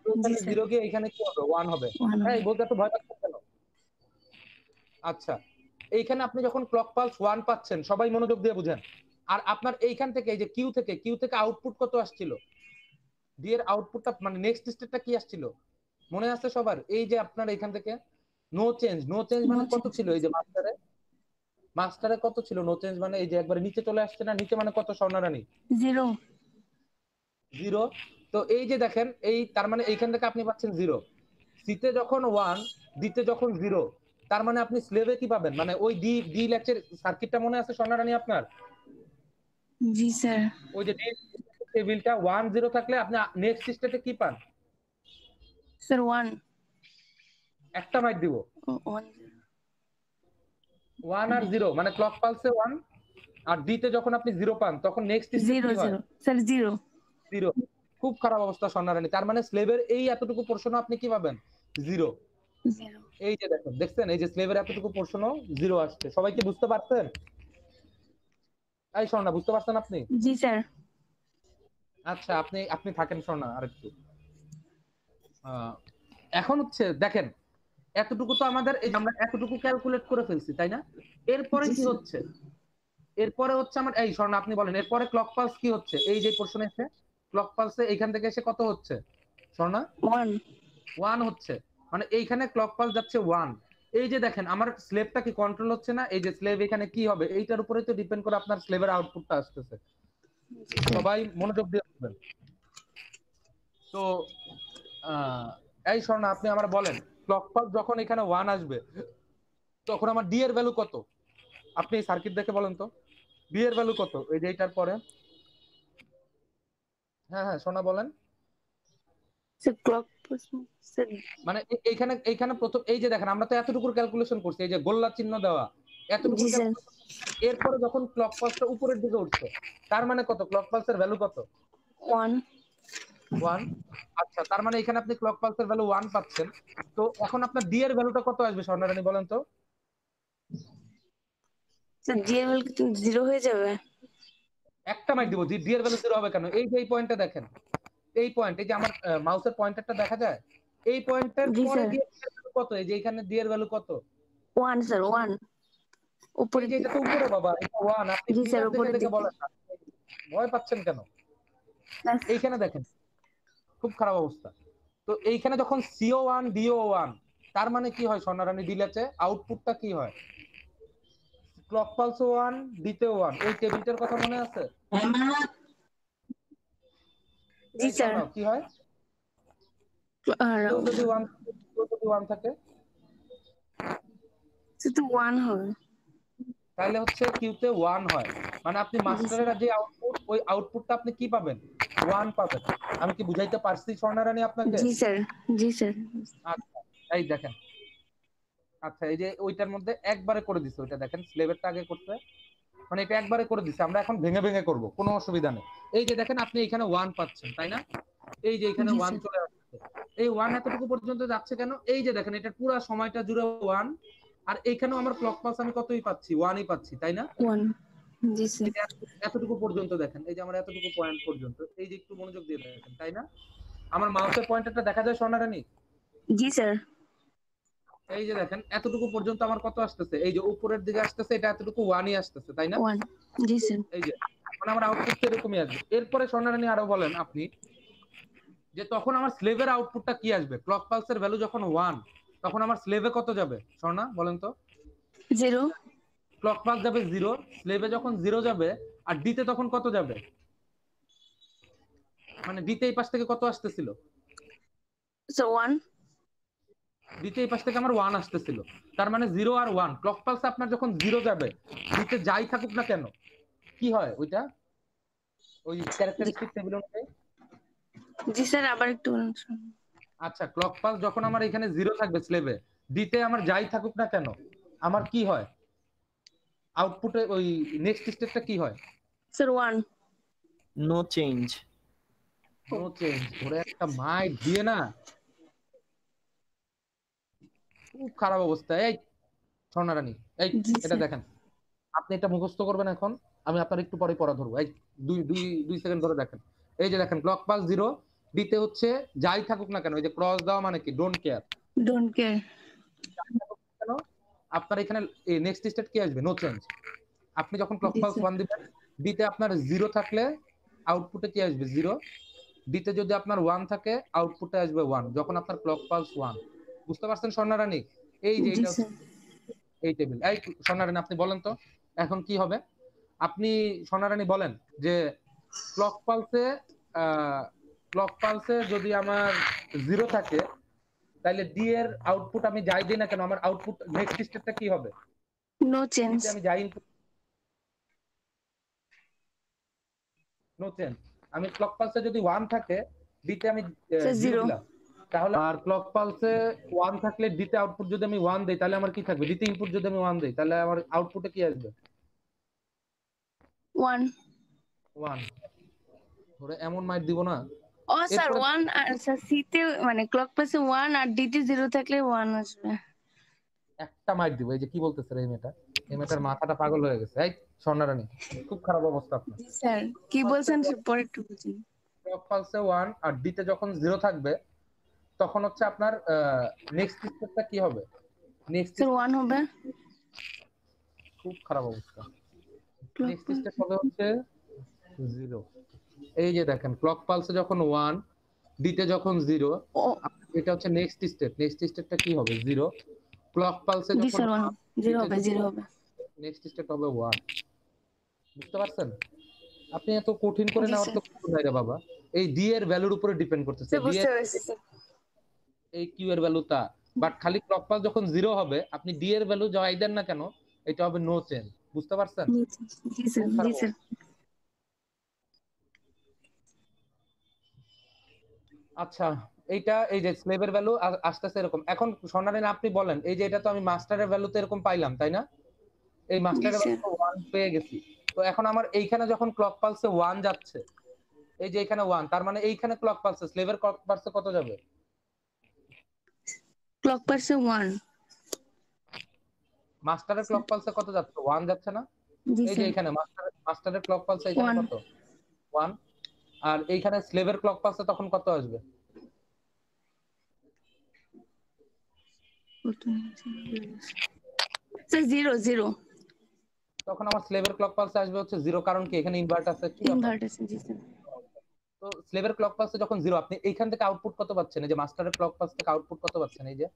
Speaker 1: তো
Speaker 5: জি
Speaker 1: এখানে
Speaker 5: স্যার।
Speaker 1: 0 গিয়ে এখানে কি হবে, 1 হবে।
Speaker 5: 1
Speaker 1: হ্যাঁ,
Speaker 5: হবে।
Speaker 1: বলতে এত ভয় পাচ্ছেন কেন? আচ্ছা, এইখানে আপনি যখন ক্লক পালস 1 পাচ্ছেন, সবাই মনোযোগ দিয়ে বুঝেন, আর আপনার এইখান থেকে এই যে কিউ থেকে আউটপুট কত আসছিল, ডি এর আউটপুটটা মানে নেক্সট স্টেটটা কি আসছিল মনে আছে সবার? এই যে আপনার এখান থেকে নো চেঞ্জ, নো চেঞ্জ মানে কত ছিল, এই যে মাস্টারে কত ছিল নো চেঞ্জ মানে, এই যে একবারে নিচে চলে আসছে না, নিচে মানে কত স্বর্ণারানী?
Speaker 5: 0।
Speaker 1: 0। তো এই যে দেখেন, এই তার মানে এইখান থেকে আপনি পাচ্ছেন 0, সিতে যখন 1, ডিতে যখন 0, তার মানে আপনি স্লেভে কি পাবেন, মানে ওই ডি ডি ল্যাচের সার্কিটটা মনে আছে স্বর্ণারানী আপনার?
Speaker 5: জি স্যার।
Speaker 1: ওই যে ডি টেবিলটা 1 0 থাকলে আপনি নেক্সট স্টেটে কি পান?
Speaker 5: স্যার 1।
Speaker 1: একটা মাইক দিব,
Speaker 5: 1
Speaker 1: 1 আর 0 মানে ক্লক পালসে 1, আর ডিতে যখন আপনি 0 পান তখন নেক্সট স্টেট
Speaker 5: 0
Speaker 1: কি হয়?
Speaker 5: 0 স্যার 0।
Speaker 1: 0। খুব খারাপ অবস্থা স্বর্ণারানী, তার মানে স্লেভের এই এতটুকু পোর্শন আপনি কি পাবেন, 0।
Speaker 5: 0।
Speaker 1: এই যে দেখছেন, এই যে স্লেভের এতটুকু পোর্শনও 0 আসছে। সবাই কি বুঝতে পারছেন? এই স্বর্ণা বুঝতে পারছেন আপনি?
Speaker 5: জি স্যার।
Speaker 1: আচ্ছা, আপনি আপনি থাকেন স্বর্ণা আরেকটু। এখন হচ্ছে দেখেন, এতটুকু তো আমাদের, এই যে আমরা এতটুকু ক্যালকুলেট করে ফেলছি তাই না? এরপরে
Speaker 5: জি
Speaker 1: কি
Speaker 5: স্যার।
Speaker 1: হচ্ছে, এরপরে হচ্ছে আমার, এই স্বর্ণা আপনি বলেন, এরপরে ক্লক পালস কি হচ্ছে, এই যে পোর্শনে এসে ক্লক পালসে এইখান থেকে এসে কত হচ্ছে স্বর্ণা?
Speaker 5: 1।
Speaker 1: 1 হচ্ছে, মানে এইখানে ক্লক পালস যাচ্ছে 1। এই যে দেখেন আমার স্লেভটা কি কন্ট্রোল হচ্ছে না, এই যে স্লেভ এখানে কি হবে, এইটার উপরে তো ডিপেন্ড করে আপনার স্লেভের আউটপুটটা আসতেছে। সবাই মনোযোগ দিয়ে শুনবেন। তো এই স্বর্ণা আপনি আমার বলেন, ক্লক পালস যখন এখানে 1 আসবে, তখন আমার ডি এর ভ্যালু কত? আপনি এই সার্কিট দেখে বলেন তো ডি এর ভ্যালু কত? এই যে এটার পরে। হ্যাঁ হ্যাঁ সোনা বলেন।
Speaker 5: স্যার ক্লক স্যার
Speaker 1: মানে এইখানে এইখানে প্রথম এই যে দেখেন আমরা তো এতটুকুর ক্যালকুলেশন করছি, এই যে গোল্লা চিহ্ন দেওয়া এতটুকুর
Speaker 5: জি স্যার
Speaker 1: এরপরে যখন ক্লক পালসটা উপরের দিকে উঠছে তার মানে কত? ক্লক পালসের ভ্যালু কত?
Speaker 5: 1
Speaker 1: 1। আচ্ছা তার মানে এখানে আপনি ক্লক পালসের ভ্যালু 1 পাচ্ছেন। তো এখন আপনার ডি এর ভ্যালুটা কত আসবে স্বর্ণারানী বলেন তো?
Speaker 5: স্যার ডিএল কি 0 হয়ে যাবে?
Speaker 1: একটা মাইক দিব, ডি এর ভ্যালু 0 হবে কেন? এই যে এই পয়েন্টটা দেখেন, এই পয়েন্ট, এই যে আমার মাউসের পয়েন্টারটা দেখা যায়, এই পয়েন্টের
Speaker 5: জি
Speaker 1: পরে
Speaker 5: স্যার
Speaker 1: ডি এর ভ্যালু কত? এই যে এখানে ডি এর ভ্যালু কত?
Speaker 5: 1 স্যার 1 উপরে
Speaker 1: এই যে এটা তো উপরে বাবা, এটা 1। আপনি
Speaker 5: জি স্যার
Speaker 1: ফিগার দেখে
Speaker 5: উপরে
Speaker 1: দেখে বলেন না, ভয় পাচ্ছেন কেন? এইখানে দেখেন খুব খারাপ অবস্থা। তো এইখানে যখন সিও 1 ডিও 1 তার মানে কি হয় স্বর্ণারানী দিলেছে? আউটপুটটা কি হয়? ক্লক পালস 1 ডিতে 1। এই টেবিলটার কথা মনে আছে?
Speaker 5: জি
Speaker 1: এই
Speaker 5: স্যার
Speaker 1: শোনো, কি হয়? কেউ যদি 1 থাকে
Speaker 5: শুধু 1 হবে।
Speaker 1: তাহলে হচ্ছে কিউতে 1 হয়, মানে আপনি মাস্টারের যে আউটপুট ওই আউটপুটটা আপনি কি পাবেন? 1 পাবেন। আমি কি বুঝাইতে পারছি স্বর্ণারানী আপনাকে?
Speaker 5: জি স্যার জি স্যার
Speaker 1: আচ্ছা এই দেখেন, আচ্ছা এই যে ওইটার মধ্যে একবারে করে দিছে, ওইটা দেখেন স্লেভেরটা আগে করতে, মানে এটা একবারে করে দিছে। আমরা এখন ভেঙে ভেঙে করব, কোনো অসুবিধা নেই। এই যে দেখেন আপনি এখানে 1 পাচ্ছেন তাই না? এই যে এখানে
Speaker 5: জি
Speaker 1: 1
Speaker 5: স্যার
Speaker 1: চলে আসছে, এই 1 এতটুকু পর্যন্ত যাচ্ছে কেন? এই যে দেখেন এটা পুরো সময়টা জুড়ে 1, আর এইখানেও আমার ক্লক পালস আমি কতই পাচ্ছি? 1ই পাচ্ছি তাই না?
Speaker 5: 1 জি স্যার
Speaker 1: এই যে এতটুকু পর্যন্ত দেখেন, এই যে আমার এতটুকু পয়েন্ট পর্যন্ত, এই যে একটু মনোযোগ দিয়ে দেখেন তাই না? আমার মাউসের পয়েন্টারটা দেখা যায় স্বর্ণারানী?
Speaker 5: জি স্যার
Speaker 1: এই যে দেখেন এতটুকু পর্যন্ত আমার কত আসতেছে? এই যে উপরের দিকে আসতেছে, এটা এতটুকু 1ই আসতেছে তাই না?
Speaker 5: 1 জি স্যার
Speaker 1: এই যে মানে আমার আউটপুট এরকমই আসবে। এরপরে স্বর্ণারানী আরো বলেন আপনি যে তখন আমার স্লেভের আউটপুটটা কি আসবে? ক্লক পালসের ভ্যালু যখন 1 তখন আমার স্লেভে কত যাবে স্বর্ণা বলেন তো?
Speaker 5: 0
Speaker 1: ক্লক পালস যাবে 0, স্লেভে যখন 0 যাবে আর ডিতে তখন কত যাবে? মানে ডিতে এই পাশ থেকে কত আসতেছিল?
Speaker 5: স্যার 1
Speaker 1: ডিতে এই পাশ থেকে আমার 1 আসতেছিল। তার মানে 0 আর 1 ক্লক পালসে আপনার যখন 0 যাবে, ডিতে যাই থাকুক না কেন কি হয় ওইটা? ওই ক্যারেক্টারিস্টিক টেবিল অনুযায়ী।
Speaker 5: জি স্যার আবার একটু বলুন স্যার।
Speaker 1: আচ্ছা ক্লক পালস যখন আমার এখানে 0 থাকবে স্লেভে, ডিতে আমার যাই থাকুক না কেন আমার কি হয়? আউটপুটে ওই নেক্সট স্টেপটা কি হয়?
Speaker 5: Sir 1
Speaker 3: no change.
Speaker 1: No change. ধরে একটা মাইক দিয়ে না, খুব খারাপ অবস্থা। এই স্বর্ণারানী এই
Speaker 5: জি
Speaker 1: এটা
Speaker 5: স্যার
Speaker 1: দেখেন, আপনি এটা মুখস্থ করবেন এখন, আমি আপনার একটু পরে পড়া ধরবো। এই দুই দুই 2 সেকেন্ড ধরে দেখেন। এই যে দেখেন ক্লক পালস 0, ডিতে হচ্ছে যাই থাকুক না কেন, এই যে ক্রস দেওয়া মানে কি? Don't care.
Speaker 5: ডোন্ট কেয়ার
Speaker 1: কেন? আপনার এখানে নেক্সট স্টেট কি আসবে? No change. আপনি যখন ক্লক
Speaker 5: জি
Speaker 1: পালস
Speaker 5: স্যার
Speaker 1: 1 দিবেন, ডিতে আপনার 0 থাকলে আউটপুটে কি আসবে? 0। ডিতে যদি আপনার 1 থাকে আউটপুটে আসবে 1 যখন আপনার ক্লক পালস 1। বুঝতে পারছেন স্বর্ণারানী? এই যে
Speaker 5: জি
Speaker 1: এটা
Speaker 5: স্যার
Speaker 1: এই টেবিল। এই স্বর্ণারানী আপনি বলেন তো এখন কি হবে? আপনি স্বর্ণারানী বলেন যে ক্লক পালসে ক্লক পালসে যদি আমার 0 থাকে তাহলে ডি এর আউটপুট আমি যাই দিই না কেন আমার আউটপুট নেক্সট স্টেপটা কি হবে?
Speaker 5: নো চেঞ্জ
Speaker 1: ডিতে আমি যাই ইনপুট, নো চেঞ্জ। আমি ক্লক পালসে যদি 1 থাকে ডিতে আমি
Speaker 5: স্যার
Speaker 1: 0
Speaker 5: 0
Speaker 1: দিলাম, তাহলে আর ক্লক পালসে 1 থাকলে ডিতে আউটপুট যদি আমি 1 দেই তাহলে আমার কি থাকবে? ডিতে ইনপুট যদি আমি 1 দেই তাহলে আমার আউটপুটে কি আসবে?
Speaker 5: 1
Speaker 1: 1। ধরে এমন মাইট দিব না।
Speaker 5: ও স্যার
Speaker 1: এরপরে
Speaker 5: 1 আর স্যার সিতে মানে ক্লক পাশে 1 আর ডিতে 0 থাকলে 1 আসবে।
Speaker 1: একটা মাইট দিব। এই যে কি বলতেছে এই মেয়েটা, এই মেয়েটার মাথাটা পাগল হয়ে গেছে। এই স্বর্ণারানী খুব খারাপ অবস্থা আপনার।
Speaker 5: জি স্যার কি বলছেন পরে একটু বুঝুন।
Speaker 1: ক্লক পালসে 1 আর ডিতে যখন 0 থাকবে তখন হচ্ছে আপনার নেক্সট স্টেপটা কি হবে? নেক্সট
Speaker 5: স্যার 1 হবে
Speaker 1: খুব খারাপ অবস্থা।
Speaker 5: ক্লক
Speaker 1: নেক্সট স্টেপ হবে হচ্ছে 0। এই যে দেখেন ক্লক পালসে যখন 1, ডিতে যখন 0,
Speaker 5: ও
Speaker 1: এটা হচ্ছে নেক্সট স্টেপ। নেক্সট স্টেপটা কি হবে? 0। ক্লক পালসে
Speaker 5: জি
Speaker 1: যখন
Speaker 5: স্যার 1 0 হবে 0 হবে
Speaker 1: নেক্সট স্টেপ হবে 1। বুঝতে পারছেন? আপনি এত কঠিন করে
Speaker 5: জি
Speaker 1: নেওয়ার
Speaker 5: স্যার
Speaker 1: তো কিছু নাই রে বাবা। এই ডি এর ভ্যালুর উপরে ডিপেন্ড করতেছে।
Speaker 5: স্যার
Speaker 1: ডি
Speaker 5: বুঝতে
Speaker 1: এর
Speaker 5: পেরেছি স্যার
Speaker 1: এই কিউ এর ভ্যালু তা বাট খালি ক্লক পালস যখন 0 হবে আপনি ডি এর ভ্যালু যাই দেন না কেন এটা হবে নো চেঞ্জ। বুঝতে পারছেন?
Speaker 5: জি স্যার,
Speaker 1: খুব
Speaker 5: জি
Speaker 1: খারাপ
Speaker 5: স্যার।
Speaker 1: আচ্ছা, এইটা এই যে স্লেভের ভ্যালু আসতেছে এরকম। এখন সোনালীন আপনি বলেন এই যে এটা তো আমি মাস্টারের ভ্যালুতে এরকম পাইলাম তাই না? এই
Speaker 5: জি
Speaker 1: মাস্টারের
Speaker 5: স্যার।
Speaker 1: ভ্যালু 1 পেয়ে গেছি। তো এখন আমার এইখানে যখন ক্লক পালসে 1 যাচ্ছে, এই যে এখানে 1 তার মানে এইখানে ক্লক পালসে স্লেভের ক্লক পালসে কত যাবে?
Speaker 5: ক্লক পালসে 1।
Speaker 1: মাস্টারের ক্লক পালসে কত যাচ্ছে? 1 যাচ্ছে না?
Speaker 5: জি
Speaker 1: এই যে
Speaker 5: স্যার।
Speaker 1: এখানে মাস্টারের ক্লক পালসে এখানে
Speaker 5: 1।
Speaker 1: কত? 1। আর এইখানে স্লেভের ক্লক পালসে তখন কত আসবে?
Speaker 5: স্যার 0 0।
Speaker 1: তখন আমার স্লেভের ক্লক পালসে আসবে হচ্ছে 0 কারণ কি এখানে ইনভার্ট আছে কি ব্যাপার?
Speaker 5: ইনভার্ট আছে, জি স্যার।
Speaker 1: তো স্লেভের ক্লক পালসে যখন 0 আপনি এইখান থেকে আউটপুট কত পাচ্ছেন? এই যে মাস্টারের ক্লক পালস থেকে আউটপুট কত পাচ্ছেন? এই যে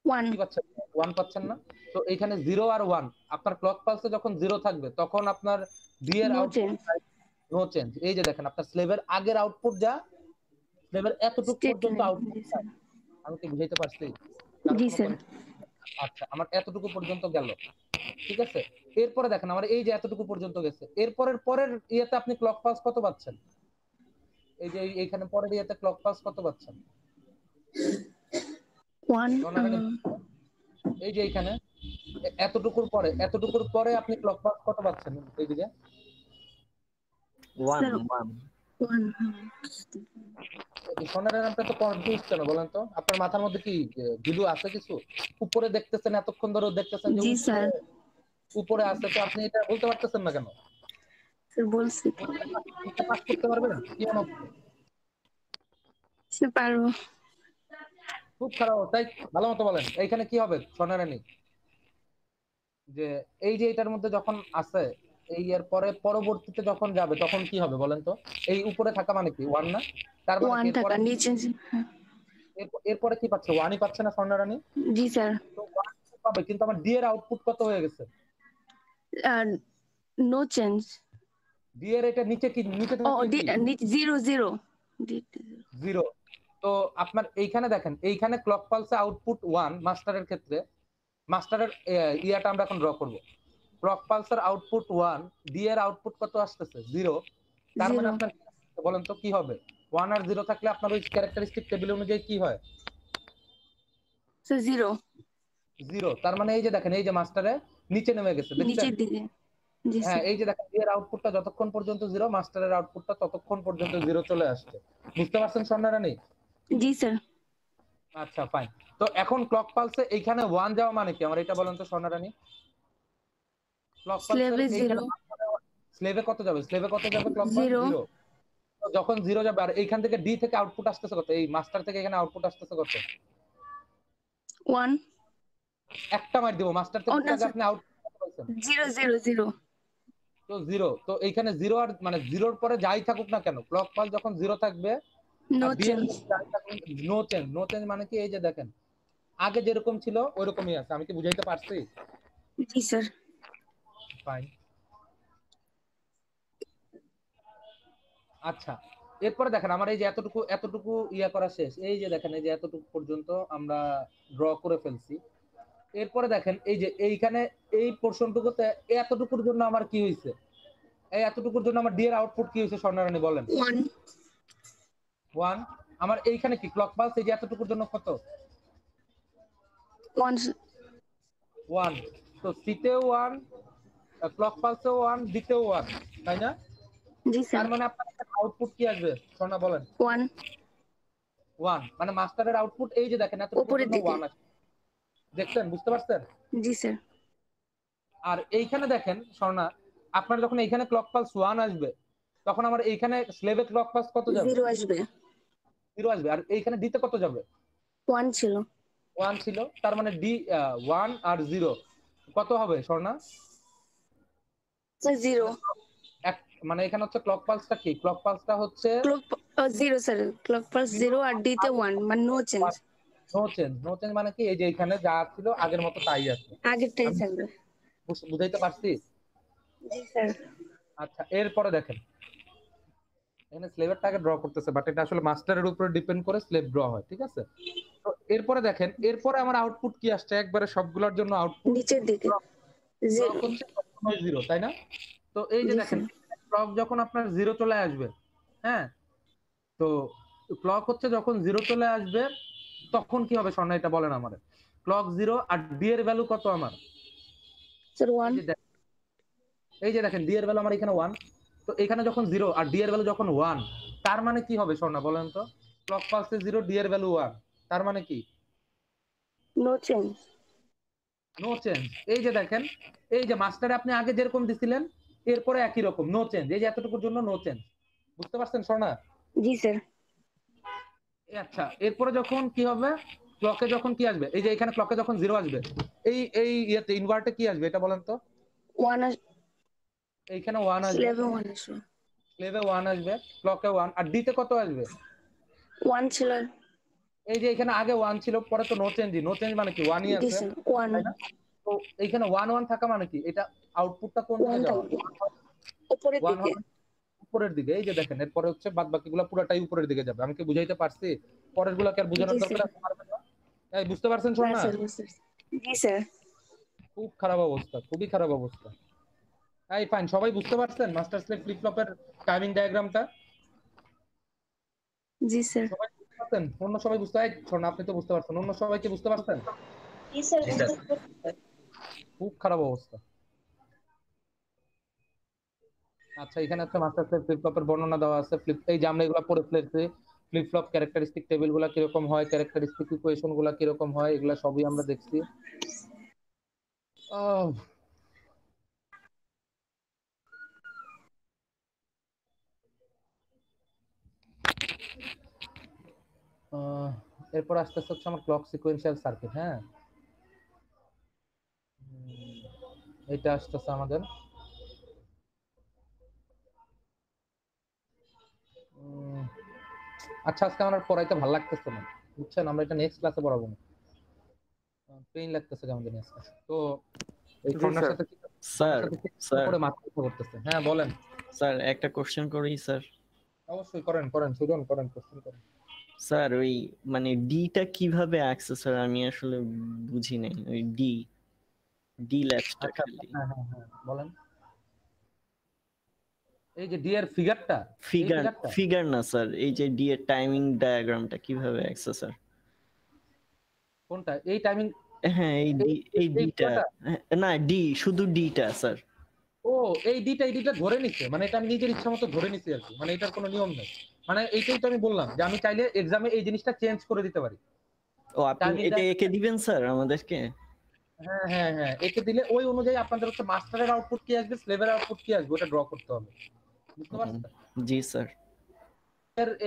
Speaker 5: 1।
Speaker 1: কি পাচ্ছেন? 1 পাচ্ছেন না? তো এইখানে 0 আর 1 আপনার ক্লক পালসে যখন 0 থাকবে তখন আপনার ডি এর
Speaker 5: no
Speaker 1: output
Speaker 5: change.
Speaker 1: No change. এই যে দেখেন আপনার স্লেভের আগের আউটপুট যা স্লেভের এতটুকু পর্যন্ত
Speaker 5: স্টেটমেন্ট,
Speaker 1: আউটপুট
Speaker 5: জি স্যার।
Speaker 1: আমি কি বুঝাইতে পারছি? কারো
Speaker 5: জি
Speaker 1: কোনো
Speaker 5: স্যার।
Speaker 1: আচ্ছা আমার এতটুকু পর্যন্ত গেল। ঠিক আছে? এরপরে দেখেন আমার এই যে এতটুকু পর্যন্ত গেছে। পরের ইয়েতে আপনি ক্লক পালস কত পাচ্ছেন? এই যে এইখানে পরের ইয়েতে ক্লক পালস কত পাচ্ছেন?
Speaker 5: 1।
Speaker 1: জনগণের এই যে এইখানে এতটুকুর পরে আপনি ক্লক পালস কত পাচ্ছেন এইদিকে?
Speaker 3: 1
Speaker 5: স্যার
Speaker 3: 1
Speaker 5: 1।
Speaker 1: সোনারের নামটা তো কনফিউজ কেন বলেন তো? আপনার মাথার মধ্যে কি ভিডিও আছে কিছু? উপরে দেখতেছেন এতক্ষণ ধরে দেখতেছেন যে
Speaker 5: জি
Speaker 1: উপরে
Speaker 5: স্যার।
Speaker 1: উপরে আছে তো আপনি এটা বলতে পারতেছেন না কেন?
Speaker 5: স্যার বলছি তো।
Speaker 1: এটা পাস করতে পারবেন? কি মনে হচ্ছে?
Speaker 5: স্যার পারবো।
Speaker 1: খুব খারাপ তাই ভালো মতো বলেন এইখানে কি হবে সোনারানী? যে এই যে এটার মধ্যে যখন আছে এই এর পরে পরবর্তীতে যখন যাবে তখন কি হবে বলেন তো? এই উপরে থাকা মানে কি 1 না? তার মানে কি
Speaker 5: 1 টাকা
Speaker 1: এরপরে
Speaker 5: নিচে। হ্যাঁ।
Speaker 1: এরপরে কি পাচ্ছে? 1ই পাচ্ছে না সোনারানী?
Speaker 5: জি স্যার।
Speaker 1: তো 1 পাবে কিন্তু আমার ডি এর আউটপুট কত হয়ে গেছে?
Speaker 5: No change.
Speaker 1: ডি এর এটা নিচে কি নিচে
Speaker 5: ও
Speaker 1: থাকলে কি?
Speaker 5: 0 0।
Speaker 1: 0। তো আপনার এইখানে দেখেন এইখানে ক্লক পালসে আউটপুট 1 মাস্টারের ক্ষেত্রে মাস্টারের ইয়াটা আমরা এখন ড্র করব। ক্লক পালসের আউটপুট 1 ডি এর আউটপুট কত আসতেছে? 0। তার মানে
Speaker 5: 0।
Speaker 1: আপনার বলেন তো কি হবে? 1 আর 0 থাকলে আপনার ওই ক্যারেক্টারিস্টিক টেবিল অনুযায়ী কি হয়?
Speaker 5: স্যার 0
Speaker 1: 0। তার মানে এই যে দেখেন এই যে মাস্টারে নিচে নেমে গেছে দেখছেন?
Speaker 5: নিচের দিকে। জি
Speaker 1: হ্যাঁ
Speaker 5: স্যার।
Speaker 1: এই যে দেখেন ডি এর আউটপুটটা যতক্ষণ পর্যন্ত 0 মাস্টারের আউটপুটটা ততক্ষণ পর্যন্ত 0 চলে আসছে। বুঝতে পারছেন স্বর্ণারানী?
Speaker 5: জি স্যার।
Speaker 1: আচ্ছা ফাইন। তো এখন ক্লক পালসে এইখানে 1 যাওয়া মানে কি? আমার এটা বলেন তো স্বর্ণারানী। ক্লক পালসের
Speaker 5: স্লেভে
Speaker 1: এইখানে
Speaker 5: 0।
Speaker 1: স্লেভে কত যাবে? স্লেভে কত যাবে ক্লক পালস?
Speaker 5: 0।
Speaker 1: 0। তো যখন 0 যাবে আর এইখান থেকে ডি থেকে আউটপুট আসতেছে কত? এই মাস্টার থেকে এখানে আউটপুট আসতেছে কত?
Speaker 5: 1।
Speaker 1: একটা মার দিব মাস্টার
Speaker 5: ও
Speaker 1: থেকে
Speaker 5: না
Speaker 1: আগে
Speaker 5: স্যার,
Speaker 1: আপনি আউটপুট কত পাইছেন?
Speaker 5: 0 0 0।
Speaker 1: তো 0। তো এইখানে 0 আর মানে 0 এর পরে যাই থাকুক না কেন ক্লক পালস যখন 0 থাকবে
Speaker 5: নো
Speaker 1: আর ডি এর
Speaker 5: চেঞ্জ।
Speaker 1: মধ্যে যাই থাকুক নো চেঞ্জ। নো চেঞ্জ মানে কি? এই যে দেখেন আগে যেরকম ছিল ওইরকমই আছে। আমি কি বুঝাইতে পারছি?
Speaker 5: জি স্যার।
Speaker 1: ফাইন। আচ্ছা এরপরে দেখেন আমার এই যে এতটুকু ইয়া করা শেষ। এই যে দেখেন এই যে এতটুকু পর্যন্ত আমরা ড্র করে ফেলছি। এরপরে দেখেন এই যে এইখানে এই পোরশনটুকুতে এতটুকুর জন্য আমার কি হইছে? এই এতটুকুর জন্য আমার ডি এর আউটপুট কি হইছে স্বর্ণারানী বলেন?
Speaker 5: 1
Speaker 1: 1। আমার এইখানে কি ক্লক পালস এই যে এতটুকুর জন্য কত?
Speaker 5: 1।
Speaker 1: 1। তো সিতেও 1 ক্লক পালসেও 1 ডিতেও 1 তাই না?
Speaker 5: জি স্যার।
Speaker 1: তার মানে আপনার আউটপুট কি আসবে স্বর্ণা বলেন?
Speaker 5: 1
Speaker 1: 1 মানে মাস্টারের আউটপুট এই যে দেখেন এতটুকুর
Speaker 5: উপরের
Speaker 1: জন্য
Speaker 5: দিকে।
Speaker 1: 1 আসবে। দেখছেন বুঝতে পারছেন?
Speaker 5: জি স্যার।
Speaker 1: আর এইখানে দেখেন স্বর্ণা আপনার যখন এইখানে ক্লক পালস 1 আসবে তখন আমার এইখানে স্লেভে ক্লক পালস কত যাবে?
Speaker 5: 0 আসবে।
Speaker 1: 0 আসবে। আর এইখানে ডিতে কত যাবে?
Speaker 5: 1 ছিল।
Speaker 1: 1 ছিল। তার মানে ডি 1 আর 0 কত হবে স্বর্ণা?
Speaker 5: স্যার 0।
Speaker 1: এক মানে এখানে হচ্ছে ক্লক পালসটা কি? ক্লক পালসটা হচ্ছে
Speaker 5: ক্লক 0 স্যার। ক্লক পালস 0 আর ডি তে 1 মানে no change.
Speaker 1: No change. No change মানে কি? এই যে এখানে যা ছিল আগের মতো তাই আছে।
Speaker 5: আগেরটাই
Speaker 1: আমি
Speaker 5: থাকবে।
Speaker 1: বুঝাইতে পারছি?
Speaker 5: জি স্যার।
Speaker 1: আচ্ছা এরপরে দেখেন এখানে স্লেভেরটাকে ড্র করতেছে বাট এটা আসলে মাস্টারের উপরে ডিপেন্ড করে স্লেভ ড্র হয় ঠিক আছে? তো এরপরে দেখেন, এরপরে আমার আউটপুট কি আসছে, একবারে সবগুলোর জন্য আউটপুট
Speaker 5: নিচের দিকে
Speaker 1: ক্লক
Speaker 5: জিরো।
Speaker 1: হচ্ছে সবসময় 0, তাই না? তো এই যে
Speaker 5: জি
Speaker 1: দেখেন,
Speaker 5: স্যার।
Speaker 1: ক্লক যখন আপনার 0 চলে আসবে, হ্যাঁ, তো ক্লক হচ্ছে যখন 0 চলে আসবে তখন কি হবে স্বর্ণা, এটা বলেন আমারে। ক্লক 0 আর ডি এর ভ্যালু কত আমার?
Speaker 5: স্যার
Speaker 1: এই
Speaker 5: 1।
Speaker 1: যে এই যে দেখেন, ডি এর ভ্যালু আমার এখানে 1। তো এখানে যখন 0 আর ডি এর ভ্যালু যখন 1, তার মানে কি হবে স্বর্ণা বলেন তো? ক্লক পালসে 0, ডি এর ভ্যালু 1, তার মানে কি?
Speaker 5: No change.
Speaker 1: No change. এই যে দেখেন, এই যে মাস্টারে আপনি আগে যেরকম দিছিলেন এরপরে একই রকম, নো চেঞ্জ। এই যে এতটুকুর জন্য নো চেঞ্জ, বুঝতে পারছেন স্বর্ণা?
Speaker 5: জি স্যার।
Speaker 1: আচ্ছা, এরপরে যখন কি হবে, ক্লকে যখন কি আসবে, এই যে এখানে ক্লকে যখন 0 আসবে, এই এই ইয়েতে ইনভার্টে কি আসবে এটা বলেন তো?
Speaker 5: 1
Speaker 1: এইখানে 1 আসবে,
Speaker 5: স্ল্যাবে 1 আসবে।
Speaker 1: স্লেভে 1 আসবে, ক্লকে 1, আর ডি তে কত আসবে?
Speaker 5: 1 ছিল।
Speaker 1: এই যে এখানে আগে 1 ছিল, পরে তো নো চেঞ্জ। নো চেঞ্জ মানে কি 1ই
Speaker 5: জি
Speaker 1: আছে,
Speaker 5: স্যার 1।
Speaker 1: তাই না? তো এইখানে 1 1 থাকা মানে কি, এটা আউটপুটটা কোন দিকে
Speaker 5: 1
Speaker 1: যাওয়া?
Speaker 5: থাকবে উপরের
Speaker 1: 1
Speaker 5: দিকে।
Speaker 1: হবে উপরের দিকে। এই যে দেখেন, এরপরে হচ্ছে বাদ বাকিগুলো পুরোটাই উপরের দিকে যাবে। আমি কি বুঝাইতে পারছি? পরের গুলা কি আর বোঝানোর
Speaker 5: জি
Speaker 1: দরকার
Speaker 5: স্যার।
Speaker 1: আছে? পারবেন না? এই বুঝতে পারছেন
Speaker 5: না
Speaker 1: না?
Speaker 5: স্যার বুঝতে পারছি। জি স্যার।
Speaker 1: খুব খারাপ অবস্থা, খুবই খারাপ অবস্থা। এই ফাইন, সবাই বুঝতে পারছেন মাস্টার স্লেভ ফ্লিপ ফ্লপের টাইমিং ডায়াগ্রামটা?
Speaker 5: জি স্যার।
Speaker 1: সবাই বুঝতে পারছেন? অন্য সবাই বুঝতে, এই শোন, আপনি তো বুঝতে পারছেন, অন্য সবাই কি বুঝতে পারছেন?
Speaker 5: জি স্যার
Speaker 4: জি স্যার।
Speaker 5: বুঝতে পারছি।
Speaker 1: খুব খারাপ অবস্থা। আচ্ছা, এখানে একটা মাস্টার স্লেভ ফ্লিপ ফ্লপের বর্ণনা দেওয়া আছে। এই যে আমরা এগুলো পড়ে ফেলেছি, ফ্লিপ ফ্লপ ক্যারেক্টারিস্টিক টেবিল গুলা কিরকম হয়, ক্যারেক্টারিস্টিক ইকুয়েশন গুলা কিরকম হয়, এগুলা সবই আমরা দেখছি। আহ, আহ, এরপর আস্তে আস্তে হচ্ছে আমার ক্লক সিকোয়েন্সিয়াল সার্কিট। হ্যাঁ, এটা আসতেছে আমাদের। উম, আচ্ছা, আজকে আমার আর পড়াইতে ভালো লাগতেছে না, বুঝছেন? আমরা এটা নেক্সট ক্লাসে পড়াবো না, পেইন লাগতেছে কেমন জানি আজকে। তো এই
Speaker 2: জি
Speaker 1: কর্নার
Speaker 2: স্যার।
Speaker 1: সাথে
Speaker 3: স্যার স্যার
Speaker 1: করে মাথা ব্যথা করতেছে। হ্যাঁ বলেন।
Speaker 3: স্যার একটা কোশ্চেন করি স্যার।
Speaker 1: অবশ্যই করেন, করেন সুজন, করেন, কোশ্চেন করেন।
Speaker 3: স্যার ওই মানে ডিটা কিভাবে অ্যাক্সেস, স্যার আমি আসলে বুঝি নাই ওই ডি ল্যাবসটা
Speaker 1: আচ্ছা আচ্ছা,
Speaker 3: খালি।
Speaker 1: হ্যাঁ হ্যাঁ হ্যাঁ, বলেন। এই যে ডি এর ফিগারটা, এই
Speaker 3: ফিগার
Speaker 1: ফিগারটা
Speaker 3: ফিগার না স্যার, এই যে ডি এর টাইমিং ডায়াগ্রামটা কিভাবে অ্যাক্সেস, স্যার?
Speaker 1: কোনটা? এই টাইমিং,
Speaker 3: হ্যাঁ এই
Speaker 1: এই
Speaker 3: ডি, এই
Speaker 1: এই
Speaker 3: ডিটা।
Speaker 1: পুরোটা?
Speaker 3: না ডি, শুধু ডিটা স্যার।
Speaker 1: ও, এই ডিটা ধরে নিচ্ছে, মানে এটা আমি নিজের ইচ্ছা মতো ধরে নিছি আর কি, মানে এটার কোনো নিয়ম নেই। মানে এইটাই তো আমি বললাম যে আমি চাইলে এক্সামে এই জিনিসটা চেঞ্জ করে দিতে পারি।
Speaker 3: ও আপনি
Speaker 1: টাইমিং,
Speaker 3: এটা এঁকে দিবেন স্যার আমাদেরকে?
Speaker 1: হ্যাঁ হ্যাঁ হ্যাঁ, একে দিলে ওই অনুযায়ী আপনাদের হচ্ছে মাস্টারের আউটপুট কি আসবে, স্লেভের আউটপুট কি আসবে, ওটা ড্র করতে হবে, বুঝতে
Speaker 3: হুম,
Speaker 1: পারছেন?
Speaker 3: জি স্যার।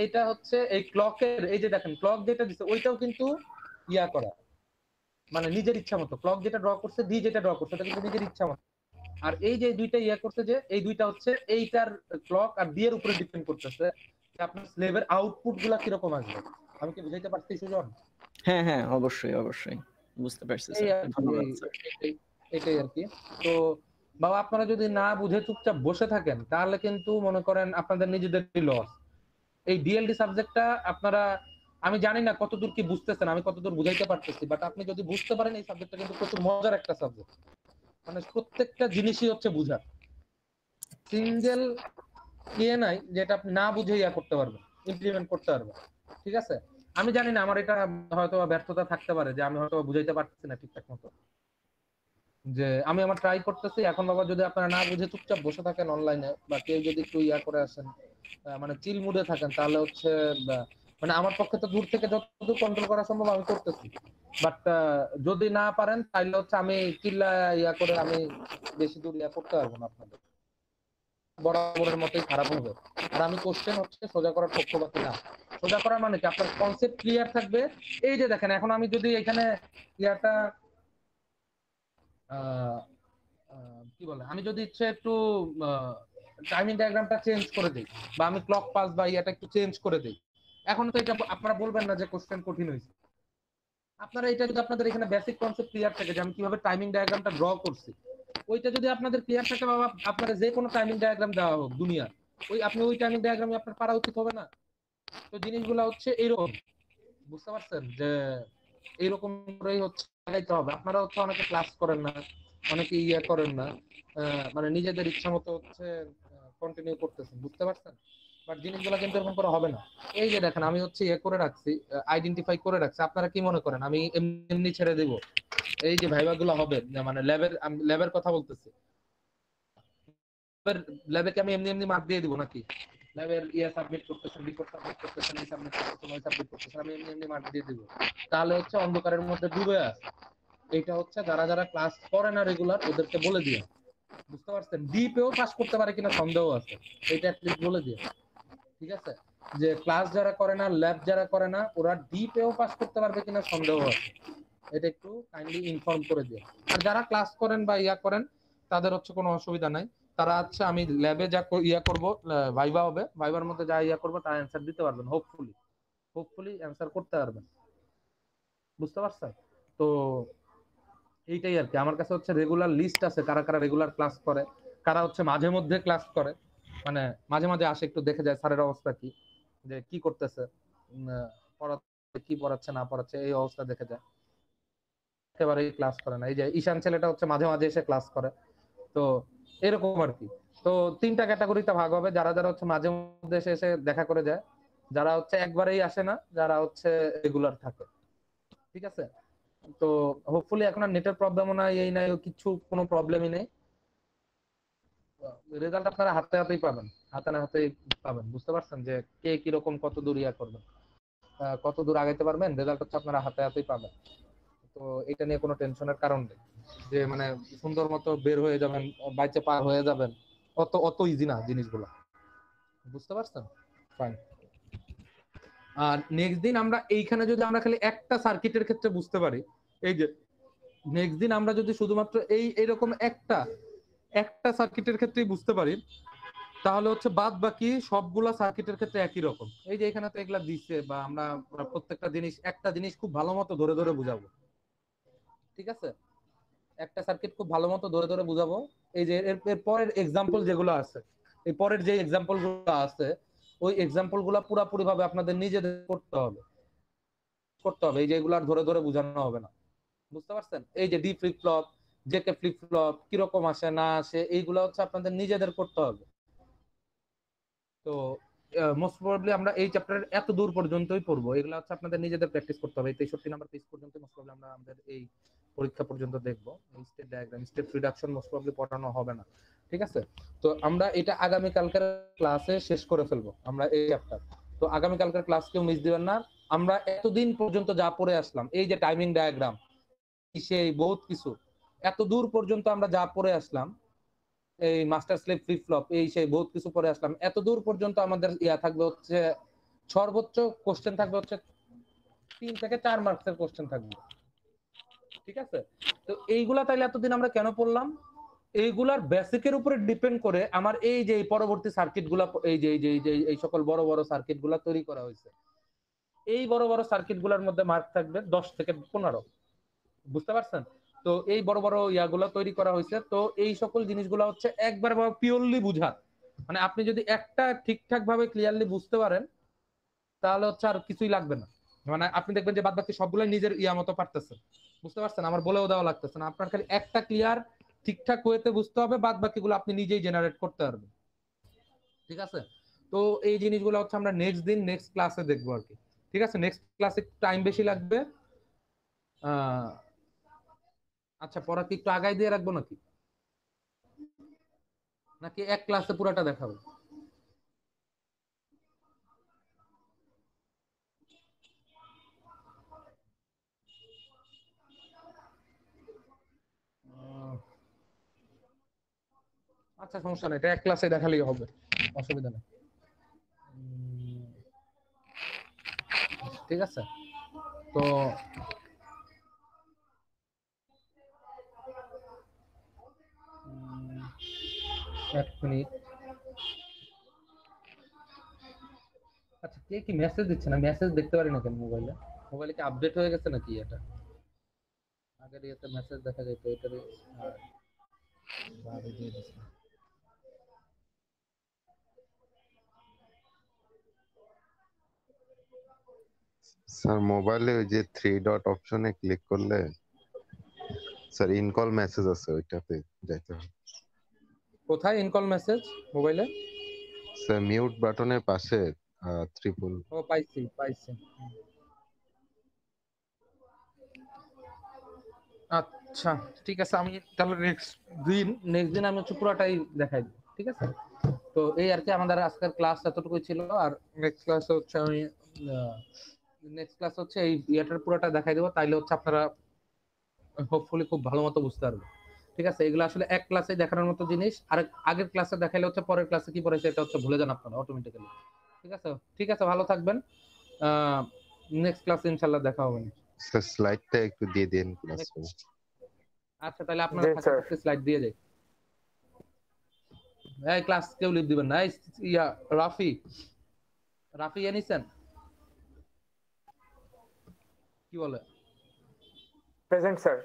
Speaker 1: এইটা হচ্ছে এই ক্লকের, এই যে দেখেন ক্লক যেটা দিচ্ছে ওইটাও কিন্তু ইয়া করা, মানে নিজের ইচ্ছা মতো। ক্লক যেটা ড্র করছে, ডি যেটা ড্র করছে, ওটা কিন্তু নিজের ইচ্ছা মতো। আর এই যে দুইটা ইয়া করছে, যে এই দুইটা হচ্ছে এইটার ক্লক আর ডি এর উপরে ডিপেন্ড করতেছে যে আপনার স্লেভের আউটপুট গুলা কিরকম আসবে। আমি কি বুঝাইতে পারছি সুজন?
Speaker 3: হ্যাঁ হ্যাঁ অবশ্যই অবশ্যই বুঝতে পারছি
Speaker 1: এই
Speaker 3: স্যার,
Speaker 1: আর কি,
Speaker 3: ধন্যবাদ স্যার।
Speaker 1: এটাই আর কি। তো বাবা, আপনারা যদি না বুঝে চুপচাপ বসে থাকেন তাহলে কিন্তু মনে করেন আপনাদের নিজেদেরই লস। এই ডিএলডি সাবজেক্টটা আপনারা, আমি জানি না কতদূর কি বুঝতেছেন, আমি কতদূর বুঝাইতে পারতেছি, বাট আপনি যদি বুঝতে পারেন এই সাবজেক্টটা কিন্তু প্রচুর মজার একটা সাবজেক্ট। মানে প্রত্যেকটা জিনিসই হচ্ছে বুঝা, সিঙ্গেল ইয়ে নাই যেটা আপনি না বুঝে ইয়া করতে পারবেন, ইমপ্লিমেন্ট করতে পারবেন। ঠিক আছে? আমি জানি না, আমার এটা হয়তো ব্যর্থতা থাকতে পারে যে আমি হয়তো বুঝাইতে পারতেছি না ঠিকঠাক মতো, যে আমি আমার ট্রাই করতেছি। এখন বাবা যদি আপনারা না বুঝে চুপচাপ বসে থাকেন অনলাইনে, বা কেউ যদি একটু ইয়া করে আসেন, মানে চিল মুডে থাকেন, তাহলে হচ্ছে মানে আমার পক্ষে তো দূর থেকে যতদূর কন্ট্রোল করা সম্ভব আমি করতেছি। বাট যদি না পারেন তাহলে হচ্ছে আমি চিল্লা ইয়া করে আমি বেশি দূর ইয়া করতে পারবো না, আপনাদের বরাবরের মতোই খারাপ হবে। আর আমি কোশ্চেন হচ্ছে সোজা করার পক্ষপাতী না। সোজা করা মানে কি, আপনার কনসেপ্ট ক্লিয়ার থাকবে। এই যে দেখেন, এখন আমি যদি এখানে ইয়াটা কি বলে, আমি যদি ইচ্ছে একটু টাইমিং ডায়াগ্রামটা চেঞ্জ করে দিই, বা আমি ক্লক পাস বা ইয়াটা একটু চেঞ্জ করে দিই, এখন তো এটা আপনারা বলবেন না যে কোশ্চেন কঠিন হয়েছে। আপনারা এটা যদি আপনাদের এখানে বেসিক কনসেপ্ট ক্লিয়ার থাকে যে আমি কিভাবে টাইমিং ডায়াগ্রামটা ড্র করছি, ওইটা যদি আপনাদের ক্লিয়ার থাকে বাবা, আপনারা যে কোনো টাইমিং ডায়াগ্রাম দেওয়া হোক দুনিয়ার, আপনি ওই টাইমিং ডায়াগ্রামে আপনার পারা উচিত হবে না? তো জিনিসগুলো হচ্ছে এইরকম, বুঝতে পারছেন? যে এইরকম করেই হচ্ছে লাগাইতে হবে। আপনারা হচ্ছে অনেকে ক্লাস করেন না, অনেকে ইয়ে করেন না, মানে নিজেদের ইচ্ছা মতো হচ্ছে কন্টিনিউ করতেছেন, বুঝতে পারছেন? বাট জিনিসগুলো কিন্তু এরকম করে হবে না। এই যে দেখেন আমি হচ্ছে ইয়ে করে রাখছি, আইডেন্টিফাই করে রাখছি। আপনারা কি মনে করেন আমি এমনি এমনি ছেড়ে দিব? এই যে ভাইবা গুলো হবে, মানে ল্যাবের কথা বলতেছি, ল্যাবে কি আমি এমনি এমনি মার্ক দিয়ে দিব নাকি? ল্যাবের ইয়ে সাবমিট করতেছেন, রিপোর্ট সাবমিট করতেছেন, এই সাবমিট করতেছেন, ওই সাবমিট করতেছেন, আমি এমনি এমনি মার্ক দিয়ে দিব? তাহলে হচ্ছে অন্ধকারের মধ্যে ডুবে আছে। এটা হচ্ছে যারা যারা ক্লাস করে না রেগুলার ওদেরকে বলে দিয়ে, বুঝতে পারছেন? ডিপেও পাস করতে পারে কিনা সন্দেহ আছে, এটা অ্যাটলিস্ট বলে দিয়ে। ঠিক আছে, যে ক্লাস যারা করে না, ল্যাব যারা করে না, ওরা ডিপেও পাস করতে পারবে কিনা সন্দেহ আছে, এটা একটু কাইন্ডলি ইনফর্ম করে দিয়ে। আর যারা ক্লাস করেন বা ইয়া করেন তাদের হচ্ছে কোনো অসুবিধা নাই, তারা হচ্ছে আমি ল্যাবে যা ইয়া করব, ভাইবা হবে, ভাইবার মধ্যে যা ইয়া করবো তার অ্যান্সার দিতে পারবেন, হোপফুলি হোপফুলি অ্যান্সার করতে পারবেন, বুঝতে পারছেন? তো এইটাই আর কি। আমার কাছে হচ্ছে রেগুলার লিস্ট আছে কারা কারা রেগুলার ক্লাস করে, কারা হচ্ছে মাঝে মধ্যে ক্লাস করে, মানে মাঝে মাঝে আসে একটু দেখে যায় স্যারের অবস্থা কি, যে কি করতেছে, পড়াচ্ছে কি পড়াচ্ছে না পড়াচ্ছে, এই অবস্থা দেখে যায়। একেবারেই ক্লাস করে না, এই যে ঈশান ছেলেটা হচ্ছে মাঝে মাঝে এসে ক্লাস করে। তো এরকম আর কি। তো তিনটা ক্যাটাগরিতে ভাগ হবে, যারা যারা হচ্ছে মাঝে মধ্যে এসে এসে দেখা করে যায়, যারা হচ্ছে একবারেই আসে না, যারা হচ্ছে রেগুলার থাকে। ঠিক আছে, তো হোপফুলি এখন আর নেটের প্রবলেমও নাই, এই নাই কিছু, কোনো প্রবলেমই নেই। রেজাল্ট আপনারা হাতে হাতেই পাবেন, হাতে না হাতেই পাবেন, বুঝতে পারছেন? যে কে কিরকম কত দূর ইয়া করবেন, কত দূর আগাইতে পারবেন, রেজাল্ট হচ্ছে আপনারা হাতে হাতেই পাবেন। তো এটা নিয়ে কোনো টেনশনের কারণ নেই, যে মানে সুন্দর মতো বের হয়ে যাবেন, বাইচে পার হয়ে যাবেন, অত অত ইজি না জিনিসগুলো, বুঝতে পারছেন? ফাইন। আর নেক্সট দিন আমরা এইখানে যদি আমরা খালি একটা সার্কিটের ক্ষেত্রে বুঝতে পারি, এই যে নেক্সট দিন আমরা যদি শুধুমাত্র এইরকম একটা একটা সার্কিটের ক্ষেত্রেই বুঝতে পারি, তাহলে হচ্ছে বাদ বাকি সবগুলা সার্কিটের ক্ষেত্রে একই রকম। এই যে এখানে তো এগুলা দিচ্ছে, বা আমরা প্রত্যেকটা জিনিস একটা জিনিস খুব ভালো মতো ধরে ধরে বুঝাবো। ঠিক আছে, একটা সার্কিট খুব ভালো মতো ধরে ধরে বুঝাবো। এই যে এর পরের এক্সাম্পল যেগুলো আছে, এই পরের যে এক্সাম্পল গুলো আছে, ওই এক্সাম্পল গুলা পুরাপুরি ভাবে আপনাদের নিজেদের করতে হবে, করতে হবে। এই যে এগুলো আর ধরে ধরে বোঝানো হবে না, বুঝতে পারছেন? এই যে D flip flop, JK flip flop কিরকম আসে না আসে, এইগুলো হচ্ছে আপনাদের নিজেদের করতে হবে। তো মোস্ট প্রবাবলি আমরা এই চ্যাপ্টারের এত দূর পর্যন্তই পড়বো, এগুলো হচ্ছে আপনাদের নিজেদের প্র্যাকটিস করতে হবে। এই 63 নাম্বার পেজ পর্যন্ত মোস্ট প্রবাবলি আমরা আমাদের এই পরীক্ষা পর্যন্ত দেখবো। এই state diagram, state reduction most probably পড়ানো হবে না। ঠিক আছে, তো আমরা এটা আগামী কালকের ক্লাসে শেষ করে ফেলবো আমরা এই চ্যাপ্টার। তো আগামী কালকের ক্লাস কেউ মিস দিবেন না। আমরা এতদিন পর্যন্ত যা পড়ে আসলাম, এই যে টাইমিং ডায়াগ্রাম, সেই বহুত কিছু, এত দূর পর্যন্ত আমরা যা পড়ে আসলাম, এই মাস্টার স্লেভ ফ্লিপ ফ্লপ, এই সেই বহুত কিছু পরে আসলাম, এত দূর পর্যন্ত আমাদের ইয়া থাকবে হচ্ছে সর্বোচ্চ কোশ্চেন থাকবে হচ্ছে 3 থেকে 4 মার্কসের কোশ্চেন থাকবে। ঠিক আছে, তো এইগুলা তাইলে এতদিন আমরা কেন পড়লাম? এইগুলার বেসিকের উপরে ডিপেন্ড করে আমার এই যে পরবর্তী সার্কিট গুলা, এই সকল বড় বড় সার্কিট গুলা তৈরি করা হয়েছে। এই বড় বড় সার্কিট গুলার মধ্যে মার্ক থাকবে 10 থেকে 15, বুঝতে পারছেন? তো এই বড় বড় ইয়াগুলো তৈরি করা হয়েছে। তো এই সকল জিনিসগুলো হচ্ছে একবার পিওরলি বুঝা, মানে আপনি যদি একটা ঠিকঠাক ভাবে ক্লিয়ারলি বুঝতে পারেন, তাহলে হচ্ছে আর কিছুই লাগবে না। মানে আপনি দেখবেন যে বাদ বাকি সবগুলো নিজের ইয়া মতো পারতেছেন, বুঝতে পারছেন? আমার বলেও দেওয়া লাগতেছে না, আপনার খালি একটা ক্লিয়ার ঠিকঠাক ওয়েতে বুঝতে হবে, বাদ বাকিগুলো আপনি নিজেই জেনারেট করতে পারবেন। ঠিক আছে, তো এই জিনিসগুলো হচ্ছে আমরা নেক্সট দিন নেক্সট ক্লাসে দেখবো আর কি। ঠিক আছে, নেক্সট ক্লাসে টাইম বেশি লাগবে। আহ আচ্ছা, পড়া কি একটু আগাই দিয়ে রাখবো নাকি, নাকি এক ক্লাসে পুরাটা দেখাবো? আচ্ছা, সমস্যা নেই, এটা এক ক্লাসে দেখালেই হবে, অসুবিধা নেই। ঠিক আছে, তো এক মিনিট। আচ্ছা, কে কি মেসেজ দিচ্ছে না? মেসেজ দেখতে পারি না কেন মোবাইলে? মোবাইলে কি আপডেট হয়ে গেছে নাকি? এটা আগের ইয়েতে মেসেজ দেখা যেত, এটারই বাইরে দিয়ে দিচ্ছে।
Speaker 7: স্যার মোবাইলে ওই যে থ্রি ডট অপশনে ক্লিক করলে স্যার ইনকল মেসেজ আছে, ওইটাতে যাইতে হবে।
Speaker 1: কোথায় ইনকল মেসেজ মোবাইলে?
Speaker 7: স্যার মিউট বাটনের পাশে ত্রিপুল।
Speaker 1: ও পাইছি পাইছি। আচ্ছা ঠিক আছে, আমি তাহলে নেক্সট দিন আমি হচ্ছে পুরোটাই দেখাই দিব, ঠিক আছে? তো এই আর কি আমাদের আজকের ক্লাস এতটুকুই ছিল। আর নেক্সট ক্লাস হচ্ছে আমি এই ইয়েটার পুরোটা দেখাই দেবো, তাইলে হচ্ছে আপনারা হোপফুলি খুব ভালো মতো বুঝতে পারবেন, ঠিক আছে? এগুলো আসলে এক ক্লাসে দেখানোর মতো জিনিস, আর আগের ক্লাসে দেখাইলে হচ্ছে পরের ক্লাসে কি পড়েছে এটা হচ্ছে ভুলে যান আপনারা অটোমেটিক্যালি, ঠিক আছে? ঠিক আছে, ভালো থাকবেন। নেক্সট ক্লাসে ইনশাআল্লাহ দেখা হবে।
Speaker 7: স্যার স্লাইডটা একটু দিয়ে দিন ক্লাস।
Speaker 1: আচ্ছা তাহলে আপনারা থাকতে স্লাইড দিয়ে যাই। এই ক্লাস কেউ লিভ দিবেন না। এই ইয়া রাফি এনিছেন কি বলে?
Speaker 8: Present sir.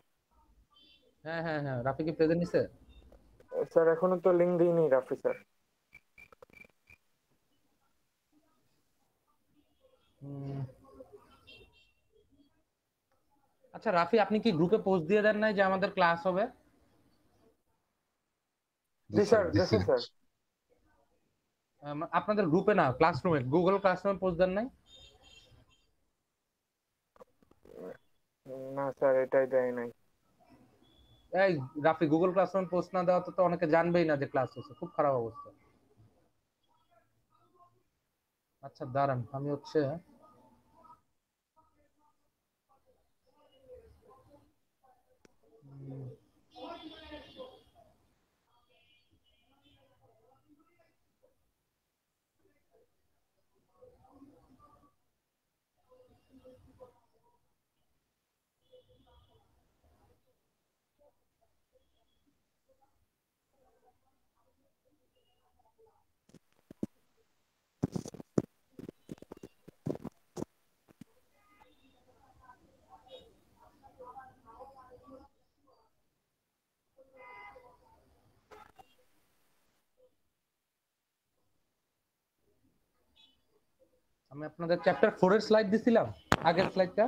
Speaker 1: হ্যাঁ হ্যাঁ হ্যাঁ, রাফি কি প্রেজেন্ট নিছে?
Speaker 8: স্যার এখনো তো লিংক দিইনি রাফি স্যার।
Speaker 1: আচ্ছা রাফি, আপনি কি গ্রুপে পোস্ট দিয়ে দেন নাই যে আমাদের ক্লাস হবে?
Speaker 8: জি স্যার, দেখুন স্যার।
Speaker 1: আপনাদের গ্রুপে না, ক্লাসরুমে, গুগল ক্লাসরুমে পোস্ট দেন নাই?
Speaker 8: না স্যার, এটাই দেয় নাই।
Speaker 1: এই রাফি, গুগল ক্লাসরুমে পোস্ট না দেওয়া তো অনেকে জানবেই না যে ক্লাস হচ্ছে, খুব খারাপ অবস্থা। আচ্ছা দাঁড়ান, আমি হচ্ছে আমি আপনাদের চ্যাপ্টার 4 এর স্লাইড দিছিলাম, আগের স্লাইডটা।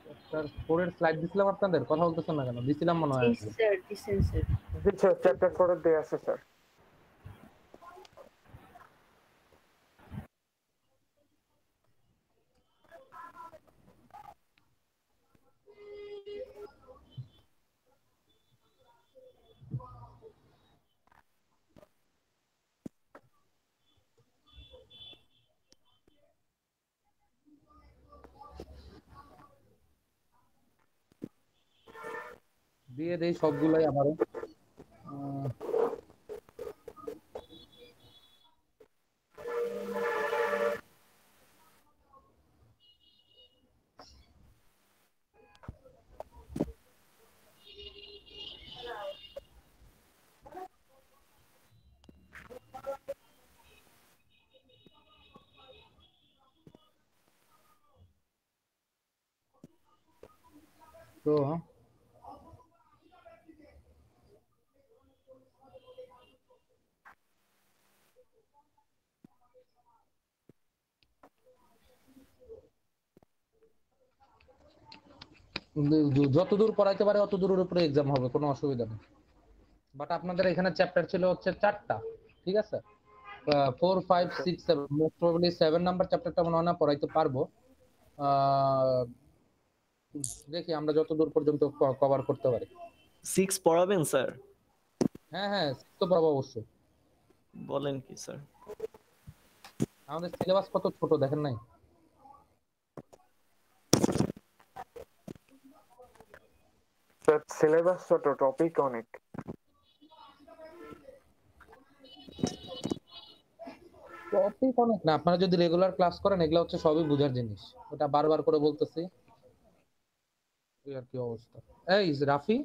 Speaker 1: চ্যাপ্টার 4 এর স্লাইড দিছিলাম আপনাদের, কথা বলতেছেন না কেন? দিছিলাম মনে হয়।
Speaker 5: জি স্যার, দিছেন স্যার।
Speaker 8: জি স্যার, চ্যাপ্টার 4 এর দেয়া আছে স্যার।
Speaker 1: দিয়ে দেই সবগুলাই আমারও। তো যতদূর পড়াইতে পারে অত দূরের উপরে এক্সাম হবে, কোনো অসুবিধা নেই। বাট আপনাদের এখানে চ্যাপ্টার ছিল হচ্ছে 4টা, ঠিক আছে? 4 5 6 7, মোস্ট প্রবাবলি 7 নাম্বার চ্যাপ্টারটা মনে হয় না পড়াইতে পারবো। দেখি আমরা যতদূর পর্যন্ত কভার করতে পারি।
Speaker 3: 6 পড়াবেন স্যার?
Speaker 1: হ্যাঁ হ্যাঁ, 6 তো পড়াবো অবশ্যই।
Speaker 3: বলেন কি স্যার?
Speaker 1: আমাদের সিলেবাস কত ছোট দেখেন নাই?
Speaker 8: স্যার সিলেবাস ছোট, টপিক অনেক।
Speaker 1: টপিক অনেক না, আপনারা যদি রেগুলার ক্লাস করেন এগুলো হচ্ছে সবই বুঝার জিনিস, ওটা বারবার করে বলতেছি। এই আর কি অবস্থা। এই রাফি,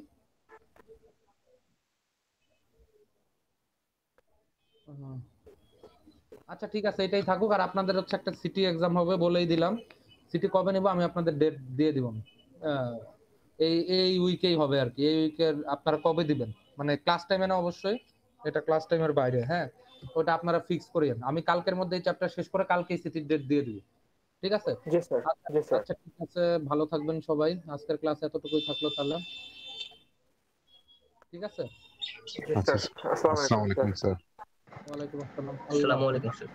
Speaker 1: আচ্ছা ঠিক আছে, এটাই থাকুক। আর আপনাদের হচ্ছে একটা সিটি এক্সাম হবে বলেই দিলাম। সিটি কবে নেব আমি আপনাদের ডেট দিয়ে দিব। এই এই উইকেই হবে আর কি। এই উইকের আপনারা কবে দিবেন? মানে ক্লাস টাইমে না অবশ্যই, এটা ক্লাস টাইমের বাইরে। হ্যাঁ, ওটা আপনারা ফিক্স করিয়েন। আমি কালকের মধ্যে এই চ্যাপ্টার শেষ করে কালকেই সিটির ডেট দিয়ে দিব। ঠিক আছে?
Speaker 8: জি স্যার, জি স্যার।
Speaker 1: আচ্ছা ঠিক আছে, ভালো থাকবেন সবাই। আজকের ক্লাস এতটুকুই থাকলো তাহলে। ঠিক আছে?
Speaker 8: জি
Speaker 7: আচ্ছা
Speaker 8: স্যার, আসসালামু
Speaker 7: আসসালামু
Speaker 8: আলাইকুম
Speaker 7: আলাইকুম স্যার।
Speaker 1: ওয়ালাইকুম আসসালাম।
Speaker 4: আসসালামু আলাইকুম স্যার।